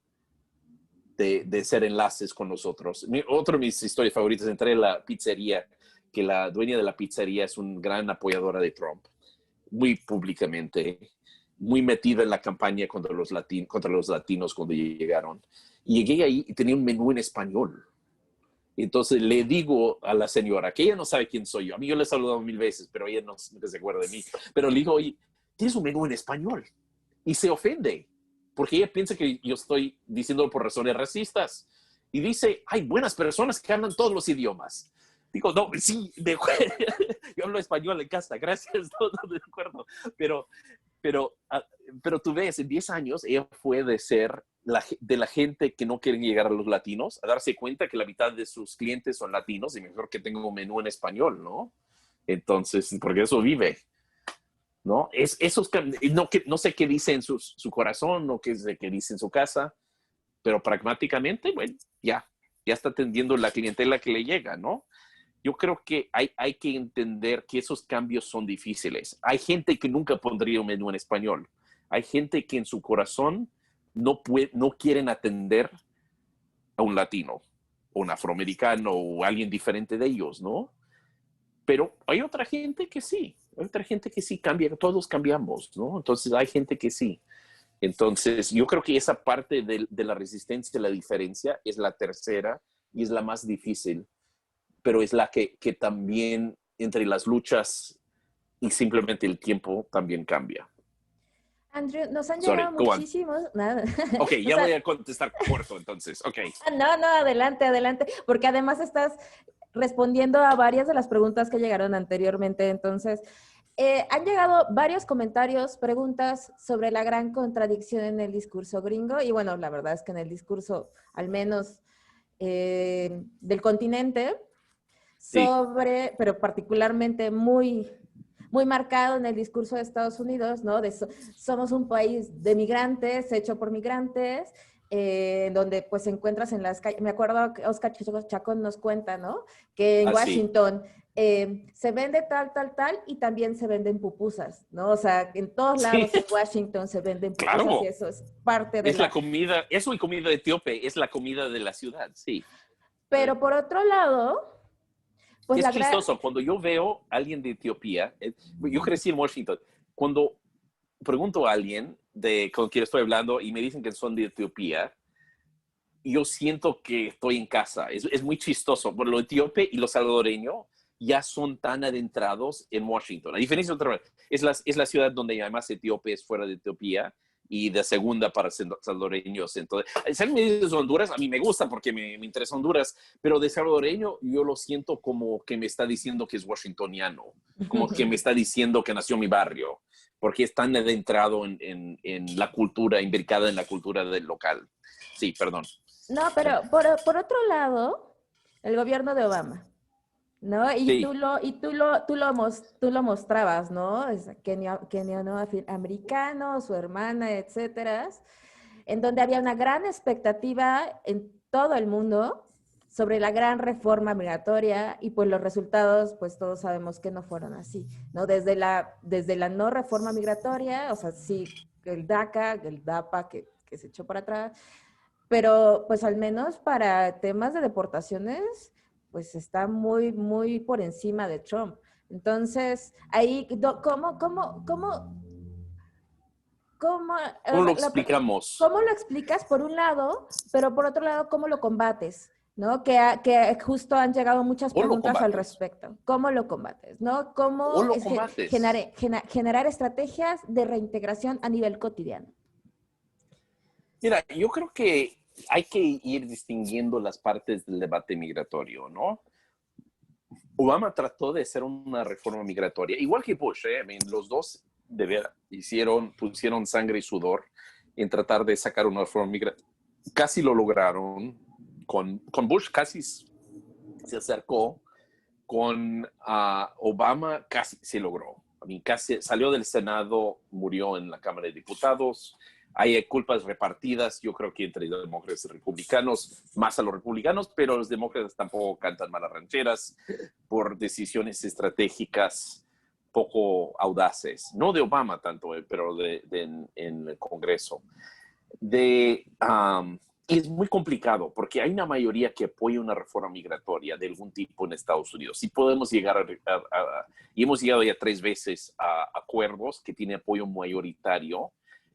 enlaces con nosotros. Otra de mis historias favoritas, entré en la pizzería, que la dueña de la pizzería es una gran apoyadora de Trump, muy públicamente, muy metida en la campaña contra los latinos cuando llegaron. Y llegué ahí y tenía un menú en español. Entonces le digo a la señora, que ella no sabe quién soy yo. A mí yo le he saludado 1000 veces, pero ella no se acuerda de mí. Pero le digo, oye, tienes un menú en español. Y se ofende, porque ella piensa que yo estoy diciéndolo por razones racistas. Y dice, hay buenas personas que hablan todos los idiomas. Digo, no, sí, yo hablo español en casa, gracias, no, de acuerdo. Pero tú ves, en 10 años ella fue de ser de la gente que no quieren llegar a los latinos, a darse cuenta que la mitad de sus clientes son latinos y mejor que tenga un menú en español, ¿no? Entonces, porque eso vive, ¿no? No sé qué dice en su corazón, no qué dice en su casa, pero pragmáticamente, bueno, ya está atendiendo la clientela que le llega, ¿no? Yo creo que hay que entender que esos cambios son difíciles. Hay gente que nunca pondría un menú en español. Hay gente que en su corazón no quieren atender a un latino, o un afroamericano, o alguien diferente de ellos, ¿no? Pero hay otra gente que sí. Hay otra gente que sí cambia. Todos cambiamos, ¿no? Entonces hay gente que sí. Entonces yo creo que esa parte de la resistencia, la diferencia, es la tercera y es la más difícil, pero es la que también entre las luchas y simplemente el tiempo también cambia. Andrew, nos han Sorry, llegado go on. muchísimos. Nada. Ok, ya voy a contestar corto entonces. Ok. No, no, adelante, adelante, porque además estás respondiendo a varias de las preguntas que llegaron anteriormente. Entonces, han llegado varios comentarios, preguntas sobre la gran contradicción en el discurso gringo. Y bueno, la verdad es que en el discurso, al menos del continente, Sí, sobre, pero particularmente muy, muy marcado en el discurso de Estados Unidos, ¿no? Somos un país de migrantes, hecho por migrantes, donde pues encuentras en las calles, me acuerdo que Oscar Chacón nos cuenta, ¿no? Que en así. Washington se vende tal, tal, tal y también se venden pupusas, ¿no? O sea, en todos Sí, lados en Washington se venden pupusas y claro. eso es parte de Es la la... comida, eso y comida etíope, es la comida de la ciudad, sí. Pero por otro lado, pues Es la gran... chistoso, cuando yo veo a alguien de Etiopía, yo crecí en Washington, cuando pregunto a alguien con quien estoy hablando y me dicen que son de Etiopía, yo siento que estoy en casa. Es muy chistoso. Por lo etíope y lo salvadoreño ya son tan adentrados en Washington. A diferencia de otra, es la ciudad donde hay más etíopes fuera de Etiopía y de segunda para salvadoreños. Entonces, ser de Honduras, a mí me gusta porque me interesa Honduras, pero de salvadoreño yo lo siento como que me está diciendo que es washingtoniano, como que me está diciendo que nació en mi barrio, porque es tan adentrado en la cultura, imbricada en la cultura del local. Sí, perdón. No, pero por otro lado, el gobierno de Obama, ¿no? Y Sí, tú lo mostrabas, ¿no? Es keniano americano, su hermana, etcétera, en donde había una gran expectativa en todo el mundo sobre la gran reforma migratoria y pues los resultados, pues todos sabemos que no fueron así, ¿no? Desde la no reforma migratoria, o sea, sí, el DACA, el DAPA que se echó para atrás, pero pues al menos para temas de deportaciones, pues está muy, muy por encima de Trump. Entonces, ahí, cómo, ¿cómo lo explicamos? cómo lo explicas por un lado, pero por otro lado, cómo lo combates? ¿No? Que justo han llegado muchas O lo preguntas al combates, respecto. ¿Cómo lo combates? ¿No? o ¿Cómo lo es combates. generar estrategias de reintegración a nivel cotidiano? Mira, yo creo que hay que ir distinguiendo las partes del debate migratorio, ¿no? Obama trató de hacer una reforma migratoria, igual que Bush, ¿eh? I mean, los dos de ver, pusieron sangre y sudor en tratar de sacar una reforma migratoria. Casi lo lograron. Con Bush casi se acercó, con Obama casi se logró. I mean, casi salió del Senado, murió en la Cámara de Diputados. Hay culpas repartidas, yo creo que entre demócratas y republicanos, más a los republicanos, pero los demócratas tampoco cantan malas rancheras por decisiones estratégicas poco audaces. No de Obama tanto, pero en el Congreso. Y es muy complicado porque hay una mayoría que apoya una reforma migratoria de algún tipo en Estados Unidos. Y podemos llegar y hemos llegado ya 3 veces a acuerdos que tienen apoyo mayoritario,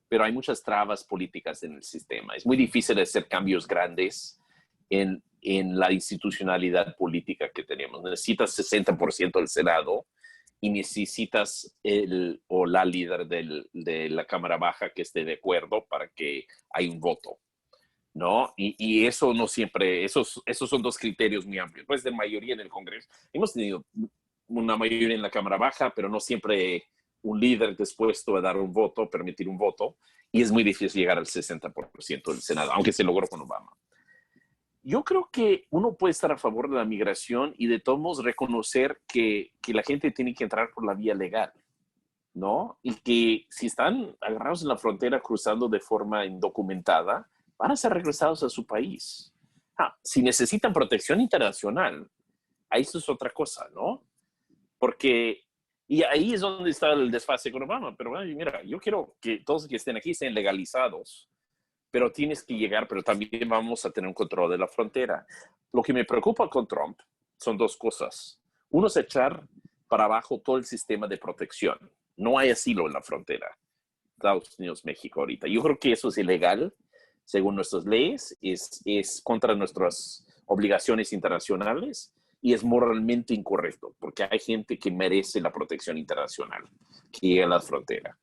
pero hay muchas trabas políticas en el sistema. Es muy difícil hacer cambios grandes en la institucionalidad política que tenemos. Necesitas 60% del Senado y necesitas o la líder de la Cámara Baja que esté de acuerdo para que haya un voto, ¿no? Y eso no siempre, esos son dos criterios muy amplios. Pues de mayoría en el Congreso. Hemos tenido una mayoría en la Cámara Baja, pero no siempre un líder dispuesto a dar un voto, permitir un voto, y es muy difícil llegar al 60% del Senado, aunque se logró con Obama. Yo creo que uno puede estar a favor de la migración y de todos modos reconocer que la gente tiene que entrar por la vía legal, ¿no? Y que si están agarrados en la frontera cruzando de forma indocumentada, van a ser regresados a su país. Si necesitan protección internacional, ahí eso es otra cosa, ¿no? Porque, y ahí es donde está el desfase con Obama, pero bueno, mira, yo quiero que todos los que estén aquí sean legalizados, pero tienes que llegar, pero también vamos a tener un control de la frontera. Lo que me preocupa con Trump son dos cosas. Uno es echar para abajo todo el sistema de protección. No hay asilo en la frontera. Estados Unidos, México ahorita. Yo creo que eso es ilegal, según nuestras leyes, es contra nuestras obligaciones internacionales y es moralmente incorrecto, porque hay gente que merece la protección internacional, que llega a la frontera.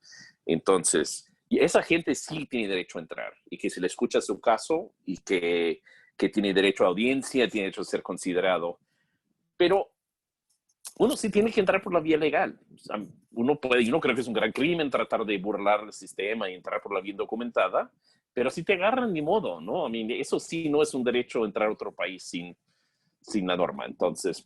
Entonces, y esa gente sí tiene derecho a entrar, y que se le escucha su caso, y que tiene derecho a audiencia, tiene derecho a ser considerado. Pero uno sí tiene que entrar por la vía legal. O sea, uno puede, yo no creo que es un gran crimen tratar de burlar el sistema y entrar por la vía indocumentada, pero si te agarran, ni modo, ¿no? I mean, eso sí no es un derecho a entrar a otro país sin la norma. Entonces,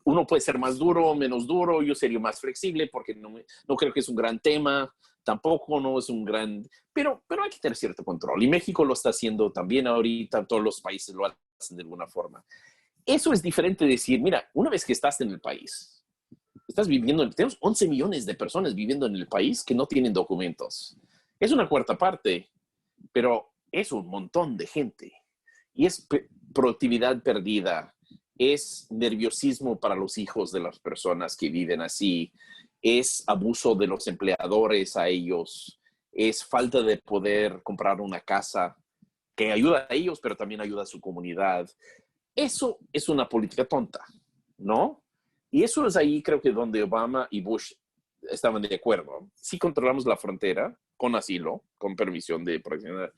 uno puede ser más duro o menos duro, yo sería más flexible porque no creo que es un gran tema, tampoco no es un gran, pero hay que tener cierto control. Y México lo está haciendo también ahorita, todos los países lo hacen de alguna forma. Eso es diferente de decir, mira, una vez que estás en el país, estás viviendo, tenemos 11 millones de personas viviendo en el país que no tienen documentos. Es una cuarta parte, pero es un montón de gente. Y es productividad perdida, es nerviosismo para los hijos de las personas que viven así, es abuso de los empleadores a ellos, es falta de poder comprar una casa que ayuda a ellos, pero también ayuda a su comunidad. Eso es una política tonta, ¿no? Y eso es ahí, creo que donde Obama y Bush estaban de acuerdo. Sí controlamos la frontera con asilo, con permisión de protección,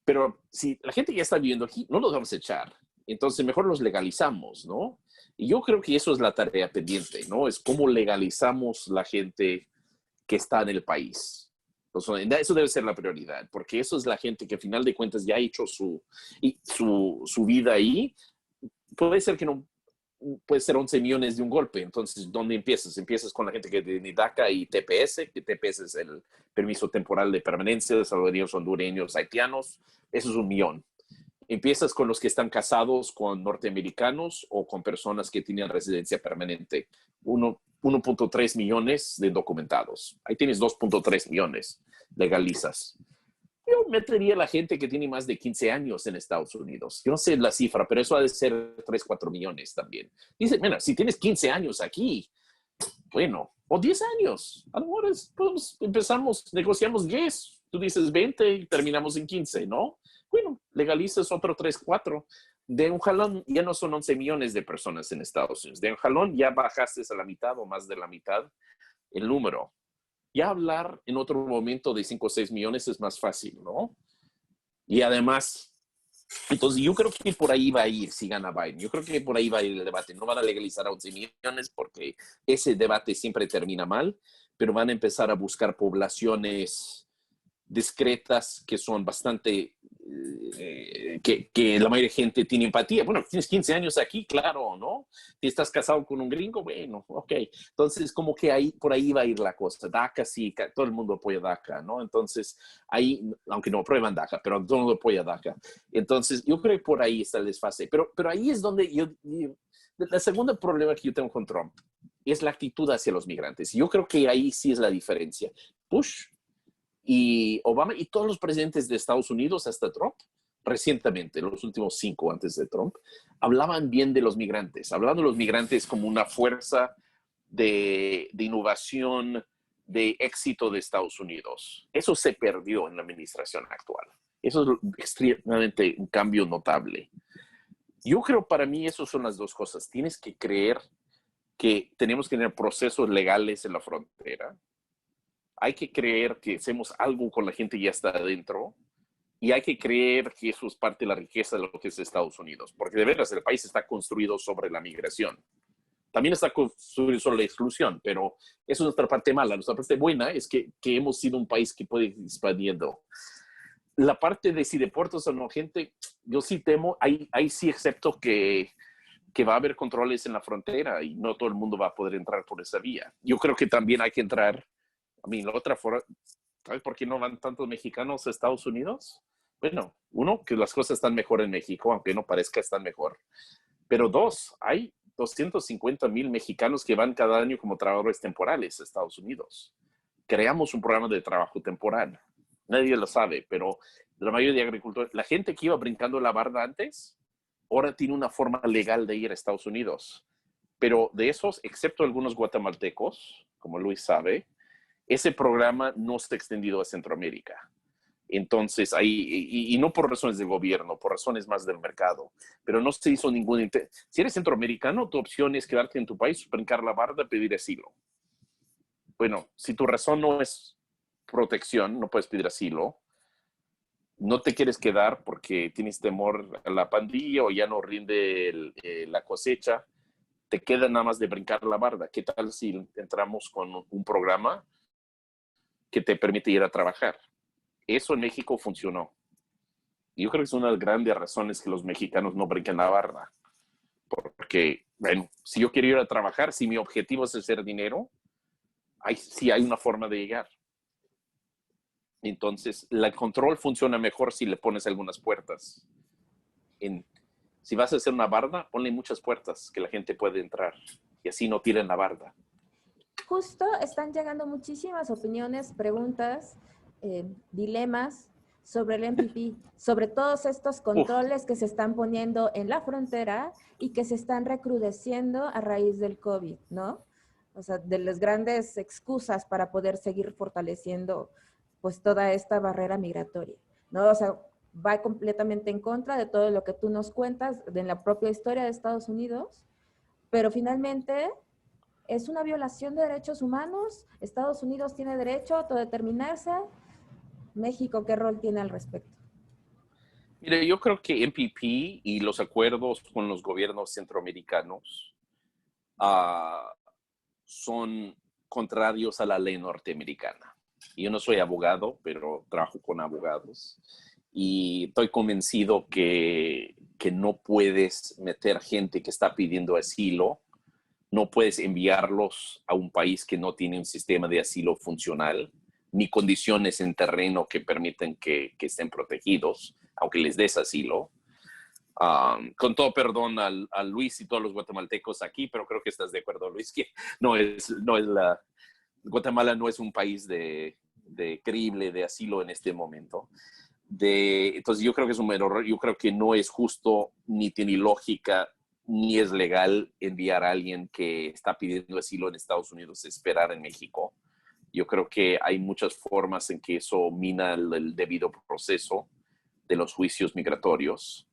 pero si la gente ya está viviendo aquí, no los vamos a echar. Entonces, mejor los legalizamos, ¿no? Y yo creo que eso es la tarea pendiente, ¿no? Es cómo legalizamos la gente que está en el país. Entonces, eso debe ser la prioridad, porque eso es la gente que al final de cuentas ya ha hecho su vida ahí. Puede ser que no, puede ser 11 millones de un golpe. Entonces, ¿dónde empiezas? Empiezas con la gente que tiene DACA y TPS, que TPS es el permiso temporal de permanencia de salvadoreños, hondureños, haitianos. Eso es 1 millón. Empiezas con los que están casados con norteamericanos o con personas que tienen residencia permanente. 1.3 millones de documentados. Ahí tienes 2.3 millones. Legalizas. Yo metería a la gente que tiene más de 15 años en Estados Unidos. Yo no sé la cifra, pero eso ha de ser 3, 4 millones también. Dice, mira, si tienes 15 años aquí, bueno, o 10 años, a lo mejor empezamos, negociamos 10, tú dices 20 y terminamos en 15, ¿no? Bueno, legalizas otro 3, 4. De un jalón ya no son 11 millones de personas en Estados Unidos. De un jalón ya bajaste a la mitad o más de la mitad el número. Ya hablar en otro momento de 5 o 6 millones es más fácil, ¿no? Y además, entonces yo creo que por ahí va a ir si gana Biden. Yo creo que por ahí va a ir el debate. No van a legalizar a 11 millones porque ese debate siempre termina mal, pero van a empezar a buscar poblaciones discretas que son bastante, que la mayoría de gente tiene empatía. Bueno, tienes 15 años aquí, claro, ¿no? Si estás casado con un gringo, bueno, ok. Entonces, como que ahí, por ahí va a ir la cosa. DACA, sí, todo el mundo apoya DACA, ¿no? Entonces, ahí, aunque no aprueban DACA, pero todo el mundo apoya DACA. Entonces, yo creo que por ahí está el desfase. Pero ahí es donde el segundo problema que yo tengo con Trump es la actitud hacia los migrantes. Yo creo que ahí sí es la diferencia. Bush y Obama y todos los presidentes de Estados Unidos, hasta Trump, recientemente, los últimos 5 antes de Trump, hablaban bien de los migrantes, hablando de los migrantes como una fuerza de innovación, de éxito de Estados Unidos. Eso se perdió en la administración actual. Eso es extremadamente un cambio notable. Yo creo, para mí, esas son las dos cosas. Tienes que creer que tenemos que tener procesos legales en la frontera. Hay que creer que hacemos algo con la gente que ya está adentro y hay que creer que eso es parte de la riqueza de lo que es Estados Unidos, porque de veras el país está construido sobre la migración. También está construido sobre la exclusión, pero eso es nuestra parte mala. Nuestra parte buena es que hemos sido un país que puede ir expandiendo. La parte de si deportes o no gente, yo sí temo, ahí sí acepto que va a haber controles en la frontera y no todo el mundo va a poder entrar por esa vía. Yo creo que también hay que entrar. A mí, la otra forma, ¿sabes por qué no van tantos mexicanos a Estados Unidos? Bueno, uno, que las cosas están mejor en México, aunque no parezca están mejor. Pero dos, hay 250,000 mexicanos que van cada año como trabajadores temporales a Estados Unidos. Creamos un programa de trabajo temporal. Nadie lo sabe, pero la mayoría de agricultores, la gente que iba brincando la barda antes, ahora tiene una forma legal de ir a Estados Unidos. Pero de esos, excepto algunos guatemaltecos, como Luis sabe, ese programa no está extendido a Centroamérica. Entonces, y no por razones del gobierno, por razones más del mercado. Pero no se hizo ningún... Si eres centroamericano, tu opción es quedarte en tu país, brincar la barda, pedir asilo. Bueno, si tu razón no es protección, no puedes pedir asilo, no te quieres quedar porque tienes temor a la pandilla o ya no rinde la cosecha, te queda nada más de brincar la barda. ¿Qué tal si entramos con un programa que te permite ir a trabajar? Eso en México funcionó. Y yo creo que es una de las grandes razones que los mexicanos no brincan la barda. Porque, bueno, si yo quiero ir a trabajar, si mi objetivo es hacer dinero, sí hay una forma de llegar. Entonces, el control funciona mejor si le pones algunas puertas. Si vas a hacer una barda, ponle muchas puertas que la gente puede entrar y así no tiren la barda. Justo están llegando muchísimas opiniones, preguntas, dilemas sobre el MPP, sobre todos estos controles que se están poniendo en la frontera y que se están recrudeciendo a raíz del COVID, ¿no? O sea, de las grandes excusas para poder seguir fortaleciendo pues toda esta barrera migratoria, ¿no? O sea, va completamente en contra de todo lo que tú nos cuentas de la propia historia de Estados Unidos, pero finalmente es una violación de derechos humanos. Estados Unidos tiene derecho a autodeterminarse. México, ¿qué rol tiene al respecto? Mire, yo creo que MPP y los acuerdos con los gobiernos centroamericanos son contrarios a la ley norteamericana. Yo no soy abogado, pero trabajo con abogados y estoy convencido que no puedes meter gente que está pidiendo asilo, no puedes enviarlos a un país que no tiene un sistema de asilo funcional, ni condiciones en terreno que permiten que estén protegidos, aunque les des asilo. Con todo perdón a Luis y todos los guatemaltecos aquí, pero creo que estás de acuerdo, Luis, que Guatemala no es un país de creíble de asilo en este momento. Entonces yo creo que es un error, yo creo que no es justo, ni tiene lógica, ni es legal enviar a alguien que está pidiendo asilo en Estados Unidos a esperar en México. Yo creo que hay muchas formas en que eso mina el debido proceso de los juicios migratorios.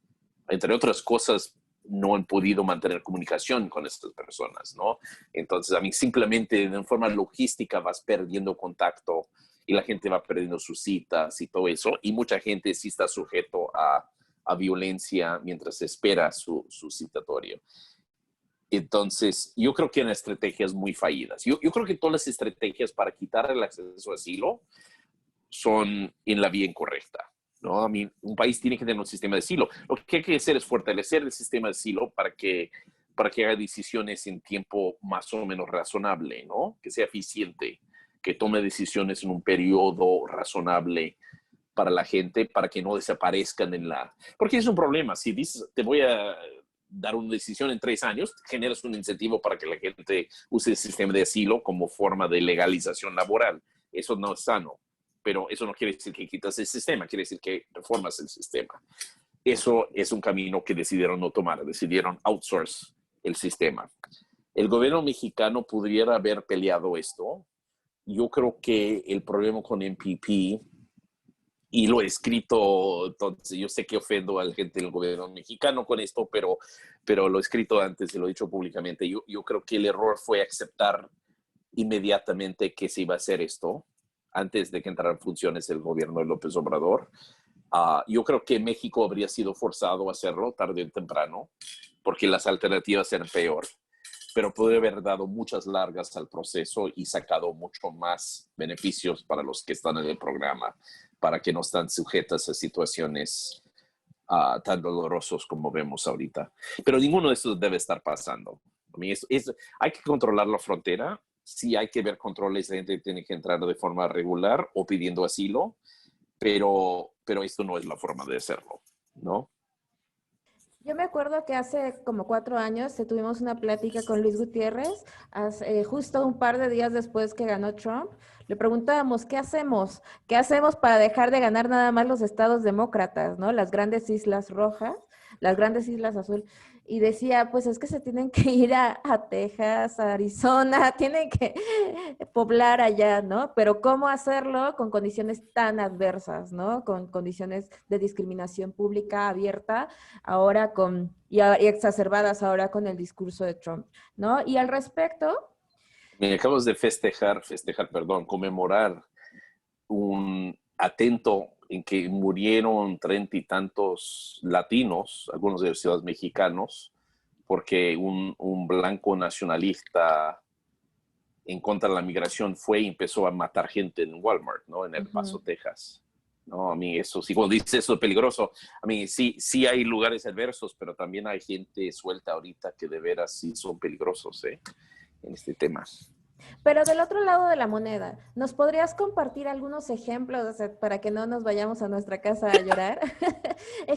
Entre otras cosas, no han podido mantener comunicación con estas personas, ¿no? Entonces, a mí simplemente de forma logística vas perdiendo contacto y la gente va perdiendo sus citas y todo eso. Y mucha gente sí está sujeto a violencia mientras espera su citatorio. Entonces, yo creo que eran estrategias muy fallidas. Yo creo que todas las estrategias para quitar el acceso a asilo son en la vía incorrecta, ¿no? A mí, un país tiene que tener un sistema de asilo. Lo que hay que hacer es fortalecer el sistema de asilo para que haga decisiones en tiempo más o menos razonable, ¿no? Que sea eficiente, que tome decisiones en un periodo razonable para la gente, para que no desaparezcan Porque es un problema. Si dices, te voy a dar una decisión en 3 años, generas un incentivo para que la gente use el sistema de asilo como forma de legalización laboral. Eso no es sano, pero eso no quiere decir que quitas el sistema, quiere decir que reformas el sistema. Eso es un camino que decidieron no tomar, decidieron outsource el sistema. El gobierno mexicano pudiera haber peleado esto. Yo creo que el problema con MPP, y lo he escrito, entonces yo sé que ofendo a la gente del gobierno mexicano con esto, pero lo he escrito antes y lo he dicho públicamente. Yo creo que el error fue aceptar inmediatamente que se iba a hacer esto antes de que entrara en funciones el gobierno de López Obrador. Yo creo que México habría sido forzado a hacerlo tarde o temprano, porque las alternativas eran peor, pero puede haber dado muchas largas al proceso y sacado mucho más beneficios para los que están en el programa, para que no están sujetas a situaciones tan dolorosos como vemos ahorita. Pero ninguno de estos debe estar pasando. A mí hay que controlar la frontera. Sí hay que ver controles, la gente tiene que entrar de forma regular o pidiendo asilo, pero esto no es la forma de hacerlo, ¿no? Yo me acuerdo que hace como 4 años tuvimos una plática con Luis Gutiérrez, justo un par de días después que ganó Trump. le preguntábamos, ¿qué hacemos? ¿Qué hacemos para dejar de ganar nada más los estados demócratas, ¿no? Las grandes islas rojas, las grandes islas azul. Y decía, pues es que se tienen que ir a Texas, a Arizona, tienen que poblar allá, ¿no? Pero ¿cómo hacerlo con condiciones tan adversas, ¿no? Con condiciones de discriminación pública abierta, ahora y exacerbadas ahora con el discurso de Trump, ¿no? Y al respecto, Me acabas de perdón, conmemorar un atento en que murieron 30 y tantos latinos, algunos de ellos ciudadanos mexicanos, porque un blanco nacionalista en contra de la migración fue y empezó a matar gente en Walmart, ¿no? En El Paso, Texas. No, a mí eso sí, cuando dice eso es peligroso, a mí sí, sí hay lugares adversos, pero también hay gente suelta ahorita que de veras sí son peligrosos, ¿eh? En este tema. pero del otro lado de la moneda, ¿nos podrías compartir algunos ejemplos, o sea, para que no nos vayamos a nuestra casa a llorar?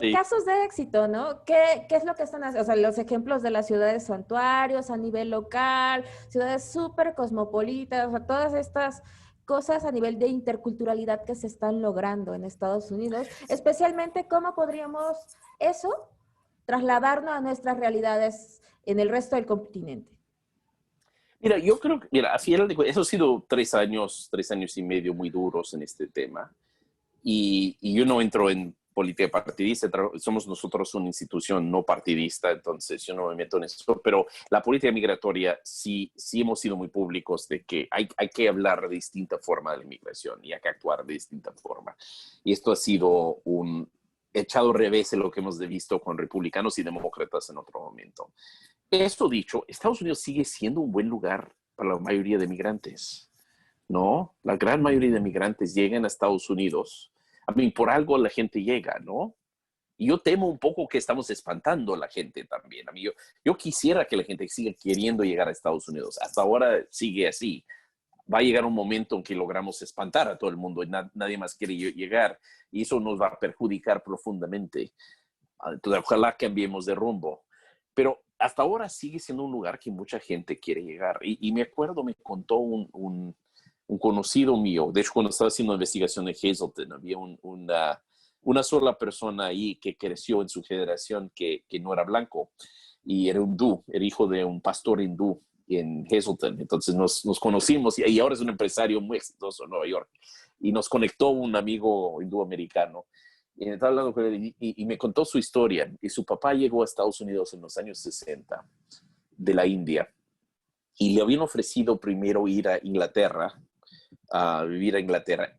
Sí. Casos de éxito, ¿no? ¿Qué es lo que están haciendo? O sea, los ejemplos de las ciudades santuarios a nivel local, ciudades súper cosmopolitas, o sea, todas estas cosas a nivel de interculturalidad que se están logrando en Estados Unidos, especialmente cómo podríamos eso trasladarnos a nuestras realidades en el resto del continente. Mira, yo creo que, mira, a final de cuentas, eso ha sido 3 años y medio muy duros en este tema. Y yo no entro en política partidista, somos nosotros una institución no partidista, entonces yo no me meto en eso, pero la política migratoria sí hemos sido muy públicos de que hay que hablar de distinta forma de la inmigración y hay que actuar de distinta forma. Y esto ha sido un echado revés en lo que hemos visto con republicanos y demócratas en otro momento. Esto dicho, Estados Unidos sigue siendo un buen lugar para la mayoría de migrantes, ¿no? La gran mayoría de migrantes llegan a Estados Unidos. A mí, por algo la gente llega, ¿no? Y yo temo un poco que estamos espantando a la gente también. A mí, yo quisiera que la gente siga queriendo llegar a Estados Unidos. Hasta ahora sigue así. Va a llegar un momento en que logramos espantar a todo el mundo y nadie más quiere llegar. Y eso nos va a perjudicar profundamente. Entonces, ojalá cambiemos de rumbo. Pero hasta ahora sigue siendo un lugar que mucha gente quiere llegar. Y me acuerdo, me contó un conocido mío, de hecho cuando estaba haciendo investigación en Hazleton, había una sola persona ahí que creció en su generación que no era blanco y era hindú, era hijo de un pastor hindú en Hazleton. Entonces nos conocimos y ahora es un empresario muy exitoso en Nueva York. Y nos conectó un amigo hindú americano. Y estaba hablando con él y me contó su historia. Y su papá llegó a Estados Unidos en los años 60 de la India. Y le habían ofrecido primero ir a Inglaterra, a vivir a Inglaterra,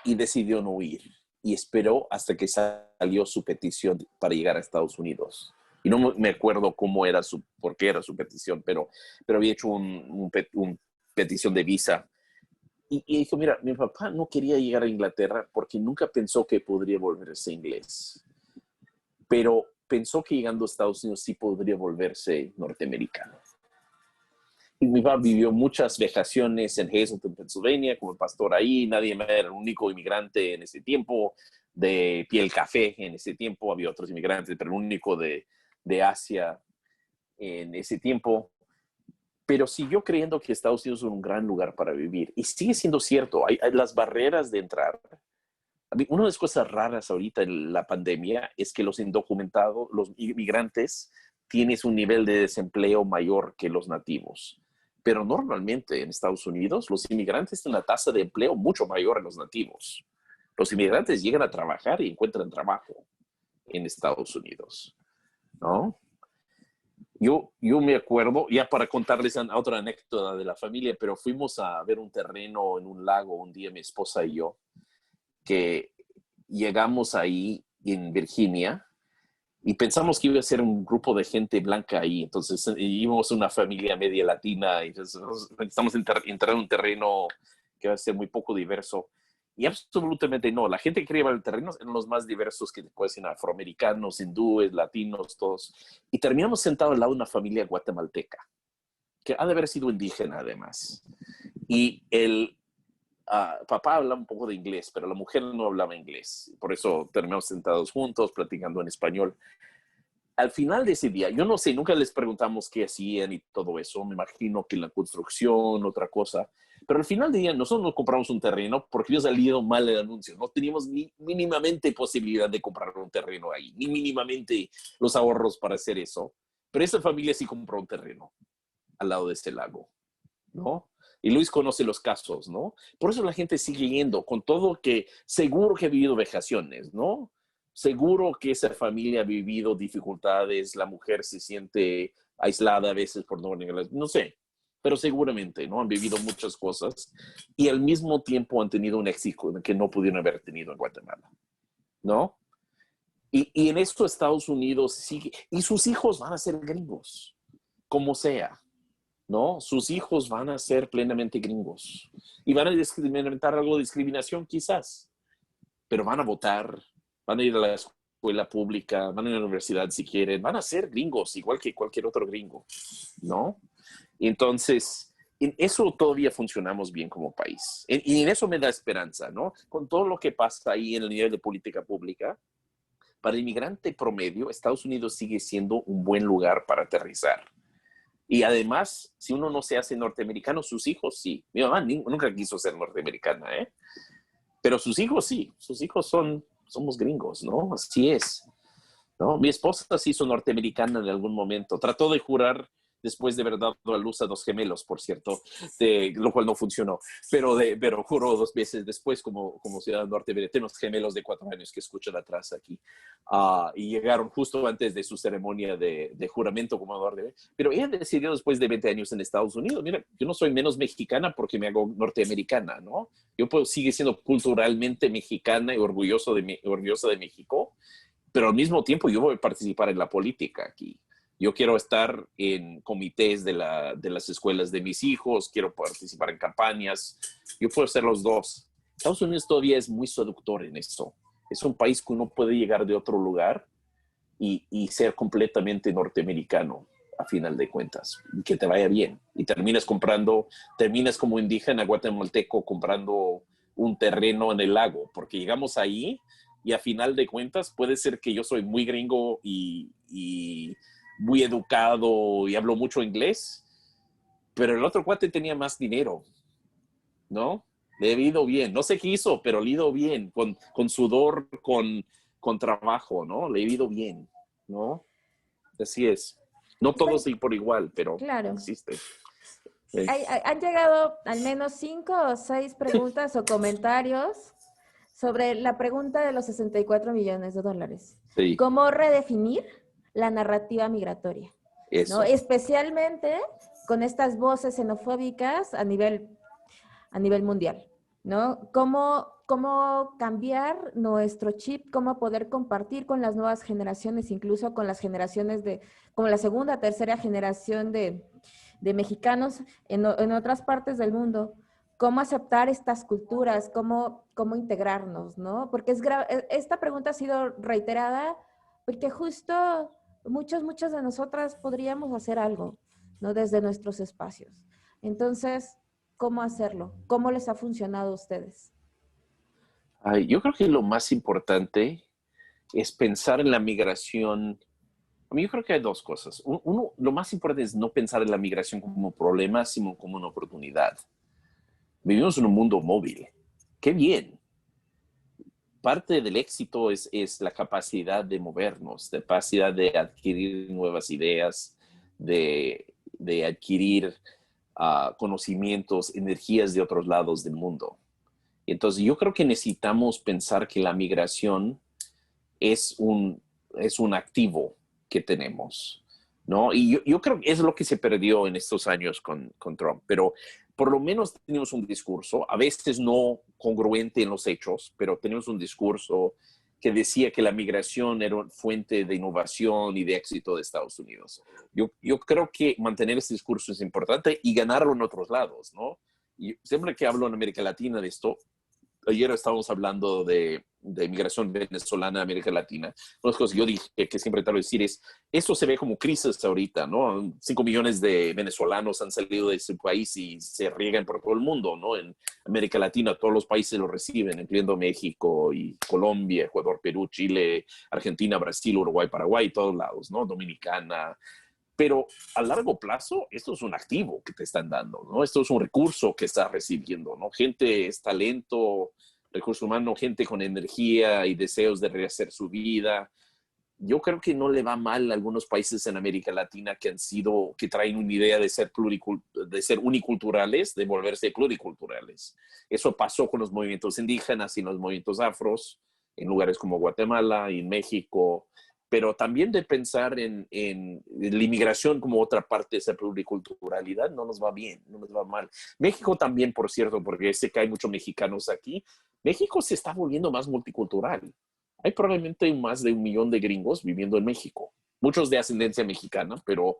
y decidió no ir. Y esperó hasta que salió su petición para llegar a Estados Unidos. Y no me acuerdo por qué era su petición, pero había hecho un petición de visa. Y dijo, mira, mi papá no quería llegar a Inglaterra porque nunca pensó que podría volverse inglés. Pero pensó que llegando a Estados Unidos sí podría volverse norteamericano. Y mi papá vivió muchas vejaciones en Hazleton, Pennsylvania, como pastor ahí. Nadie más era el único inmigrante en ese tiempo de piel café. En ese tiempo había otros inmigrantes, pero el único de Asia en ese tiempo. Pero siguió creyendo que Estados Unidos es un gran lugar para vivir. Y sigue siendo cierto. Hay las barreras de entrar. Una de las cosas raras ahorita en la pandemia es que los indocumentados, los inmigrantes, tienen un nivel de desempleo mayor que los nativos. Pero normalmente en Estados Unidos los inmigrantes tienen una tasa de empleo mucho mayor que los nativos. Los inmigrantes llegan a trabajar y encuentran trabajo en Estados Unidos, ¿no? Yo me acuerdo, ya para contarles otra anécdota de la familia, pero fuimos a ver un terreno en un lago un día, mi esposa y yo, que llegamos ahí en Virginia y pensamos que iba a ser un grupo de gente blanca ahí. Entonces íbamos una familia media latina y entonces, estamos entrando en un terreno que va a ser muy poco diverso. Y absolutamente no. La que quería ver el terreno eran los más diversos que pueden ser afroamericanos, hindúes, latinos, todos. Y terminamos sentados al lado de una familia guatemalteca, que ha de haber sido indígena además. Y papá hablaba un poco de inglés, pero la mujer no hablaba inglés. Por eso terminamos sentados juntos, platicando en español. al final de ese día, yo no sé, nunca les preguntamos qué hacían y todo eso. Me imagino que la construcción, otra cosa. Pero al final del día, nosotros no compramos un terreno porque había salido mal el anuncio. No teníamos ni mínimamente posibilidad de comprar un terreno ahí, ni mínimamente los ahorros para hacer eso. Pero esa familia sí compró un terreno al lado de este lago, ¿no? Y Luis conoce los casos, ¿no? Por eso la gente sigue yendo, con todo que seguro que ha vivido vejaciones, ¿no? Seguro que esa familia ha vivido dificultades, la mujer se siente aislada a veces por no sé, pero seguramente, ¿no? Han vivido muchas cosas y al mismo tiempo han tenido un éxito que no pudieron haber tenido en Guatemala, ¿no? Y en esto Estados Unidos sigue, y sus hijos van a ser gringos, como sea, ¿no? Sus hijos van a ser plenamente gringos y van a experimentar algo de discriminación quizás, pero van a votar, van a ir a la escuela pública, van a ir a la universidad si quieren, van a ser gringos igual que cualquier otro gringo, ¿no? Y entonces, en eso todavía funcionamos bien como país. Y en eso me da esperanza, ¿no? Con todo lo que pasa ahí en el nivel de política pública, para el inmigrante promedio, Estados Unidos sigue siendo un buen lugar para aterrizar. Y además, si uno no se hace norteamericano, sus hijos sí. Mi mamá nunca quiso ser norteamericana, ¿eh? Pero sus hijos sí. Sus hijos somos gringos, ¿no? Así es, ¿no? Mi esposa se hizo norteamericana en algún momento. Trató de jurar después de haber dado a luz a 2 gemelos, por cierto, lo cual no funcionó. Pero juró 2 veces después como ciudadano norteamericana. Tenemos gemelos de 4 años que escuchan atrás aquí. Y llegaron justo antes de su ceremonia de juramento como norteamericana. Pero ella decidió después de 20 años en Estados Unidos, mira, yo no soy menos mexicana porque me hago norteamericana, ¿no? Yo sigue siendo culturalmente mexicana y orgullosa de México, pero al mismo tiempo yo voy a participar en la política aquí. Yo quiero estar en comités de las escuelas de mis hijos, quiero participar en campañas, yo puedo hacer los dos. Estados Unidos todavía es muy seductor en eso. Es un país que uno puede llegar de otro lugar y ser completamente norteamericano a final de cuentas, y que te vaya bien. Y terminas como indígena guatemalteco comprando un terreno en el lago, porque llegamos ahí y a final de cuentas puede ser que yo soy muy gringo y muy educado y hablo mucho inglés, pero el otro cuate tenía más dinero, ¿no? Le he ido bien, no sé qué hizo, pero le he ido bien, con sudor, con trabajo, ¿no? Le he ido bien, ¿no? Así es. No todos Estoy, por igual, pero claro. existe. Han llegado al menos 5 o 6 preguntas o comentarios sobre la pregunta de los 64 millones de dólares. Sí, ¿Cómo redefinir la narrativa migratoria? ¿No? eso. Especialmente con estas voces xenofóbicas a nivel mundial, ¿no? ¿Cómo cambiar nuestro chip? ¿Cómo poder compartir con las nuevas generaciones, incluso con las generaciones como la segunda, tercera generación de mexicanos en otras partes del mundo? ¿Cómo aceptar estas culturas? ¿Cómo integrarnos, no? Porque esta pregunta ha sido reiterada porque justo muchos de nosotras podríamos hacer algo, ¿no? Desde nuestros espacios. Entonces, ¿cómo hacerlo? ¿Cómo les ha funcionado a ustedes? Ay, yo creo que lo más importante es pensar en la migración. A mí yo creo que hay 2 cosas. Uno, lo más importante es no pensar en la migración como un problema, sino como una oportunidad. Vivimos en un mundo móvil. ¡Qué bien! Parte del éxito es la capacidad de movernos, la capacidad de adquirir nuevas ideas, de adquirir conocimientos, energías de otros lados del mundo. Entonces yo creo que necesitamos pensar que la migración es un activo que tenemos, ¿no? Y yo creo que es lo que se perdió en estos años con Trump, pero por lo menos tenemos un discurso, a veces no congruente en los hechos, pero tenemos un discurso que decía que la migración era una fuente de innovación y de éxito de Estados Unidos. Yo creo que mantener ese discurso es importante y ganarlo en otros lados, ¿no? Y siempre que hablo en América Latina de esto, ayer estábamos hablando de migración venezolana a América Latina. Una de las cosas que yo dije que siempre trato de decir es, eso se ve como crisis ahorita, ¿no? 5 millones de venezolanos han salido de ese país y se riegan por todo el mundo, ¿no? En América Latina todos los países lo reciben, incluyendo México y Colombia, Ecuador, Perú, Chile, Argentina, Brasil, Uruguay, Paraguay, todos lados, ¿no? Dominicana. Pero a largo plazo, esto es un activo que te están dando, ¿no? Esto es un recurso que estás recibiendo, ¿no? Gente es talento, recurso humano, gente con energía y deseos de rehacer su vida. Yo creo que no le va mal a algunos países en América Latina que traen una idea de ser uniculturales, de volverse pluriculturales. Eso pasó con los movimientos indígenas y los movimientos afros en lugares como Guatemala y en México, pero también de pensar en la inmigración como otra parte de esa pluriculturalidad no nos va bien, no nos va mal. México también, por cierto, porque sé que hay muchos mexicanos aquí, México se está volviendo más multicultural. Hay probablemente más de 1 millón de gringos viviendo en México. Muchos de ascendencia mexicana, pero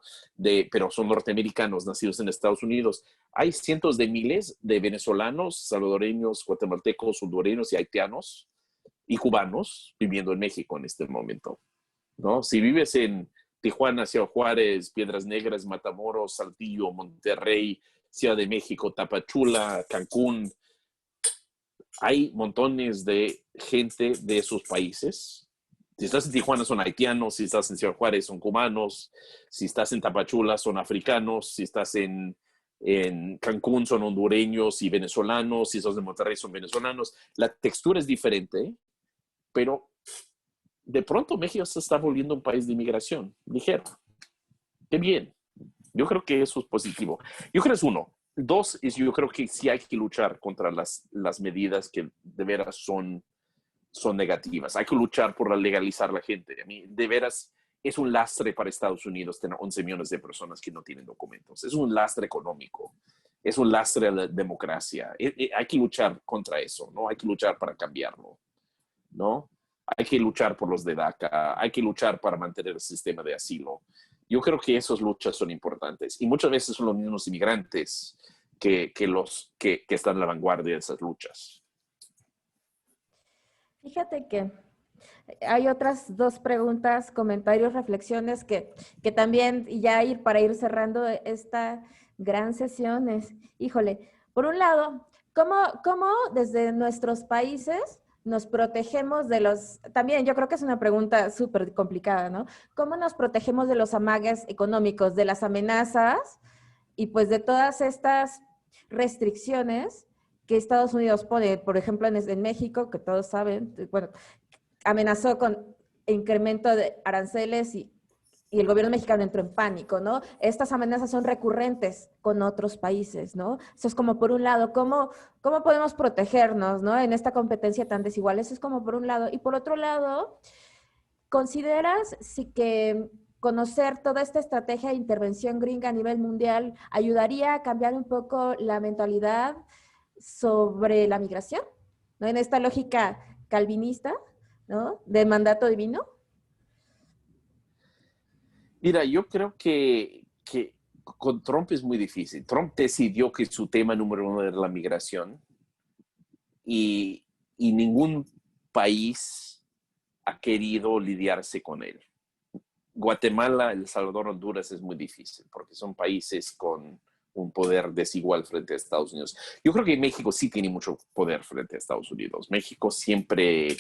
son norteamericanos nacidos en Estados Unidos. Hay cientos de miles de venezolanos, salvadoreños, guatemaltecos, hondureños y haitianos y cubanos viviendo en México en este momento, ¿no? Si vives en Tijuana, Ciudad Juárez, Piedras Negras, Matamoros, Saltillo, Monterrey, Ciudad de México, Tapachula, Cancún, hay montones de gente de esos países. Si estás en Tijuana son haitianos, si estás en Ciudad Juárez son cubanos, si estás en Tapachula son africanos, si estás en Cancún son hondureños y venezolanos, si estás en Monterrey son venezolanos. La textura es diferente, pero de pronto México se está volviendo un país de inmigración ligero. Qué bien. Yo creo que eso es positivo. Yo creo que es uno. Dos, yo creo que sí hay que luchar contra las medidas que de veras son negativas. Hay que luchar por legalizar la gente. A mí, de veras, es un lastre para Estados Unidos tener 11 millones de personas que no tienen documentos. Es un lastre económico. Es un lastre a la democracia. Hay que luchar contra eso, ¿no? Hay que luchar para cambiarlo, ¿no? Hay que luchar por los de DACA. Hay que luchar para mantener el sistema de asilo. Yo creo que esas luchas son importantes y muchas veces son los mismos inmigrantes que están en la vanguardia de esas luchas. Fíjate que hay otras 2 preguntas, comentarios, reflexiones que también, y ya para ir cerrando esta gran sesión es, híjole, por un lado, ¿cómo desde nuestros países nos protegemos de también yo creo que es una pregunta súper complicada, ¿no? ¿Cómo nos protegemos de los amagues económicos, de las amenazas y pues de todas estas restricciones que Estados Unidos pone, por ejemplo, en México, que todos saben, bueno, amenazó con incremento de aranceles y el gobierno mexicano entró en pánico, ¿no? Estas amenazas son recurrentes con otros países, ¿no? Eso es como por un lado, ¿cómo podemos protegernos, ¿no? En esta competencia tan desigual, eso es como por un lado. Y por otro lado, ¿consideras que conocer toda esta estrategia de intervención gringa a nivel mundial ayudaría a cambiar un poco la mentalidad sobre la migración, ¿no? En esta lógica calvinista, ¿no? De mandato divino. Mira, yo creo que con Trump es muy difícil. Trump decidió que su tema número 1 era la migración y ningún país ha querido lidiarse con él. Guatemala, El Salvador, Honduras es muy difícil porque son países con un poder desigual frente a Estados Unidos. Yo creo que México sí tiene mucho poder frente a Estados Unidos. México siempre,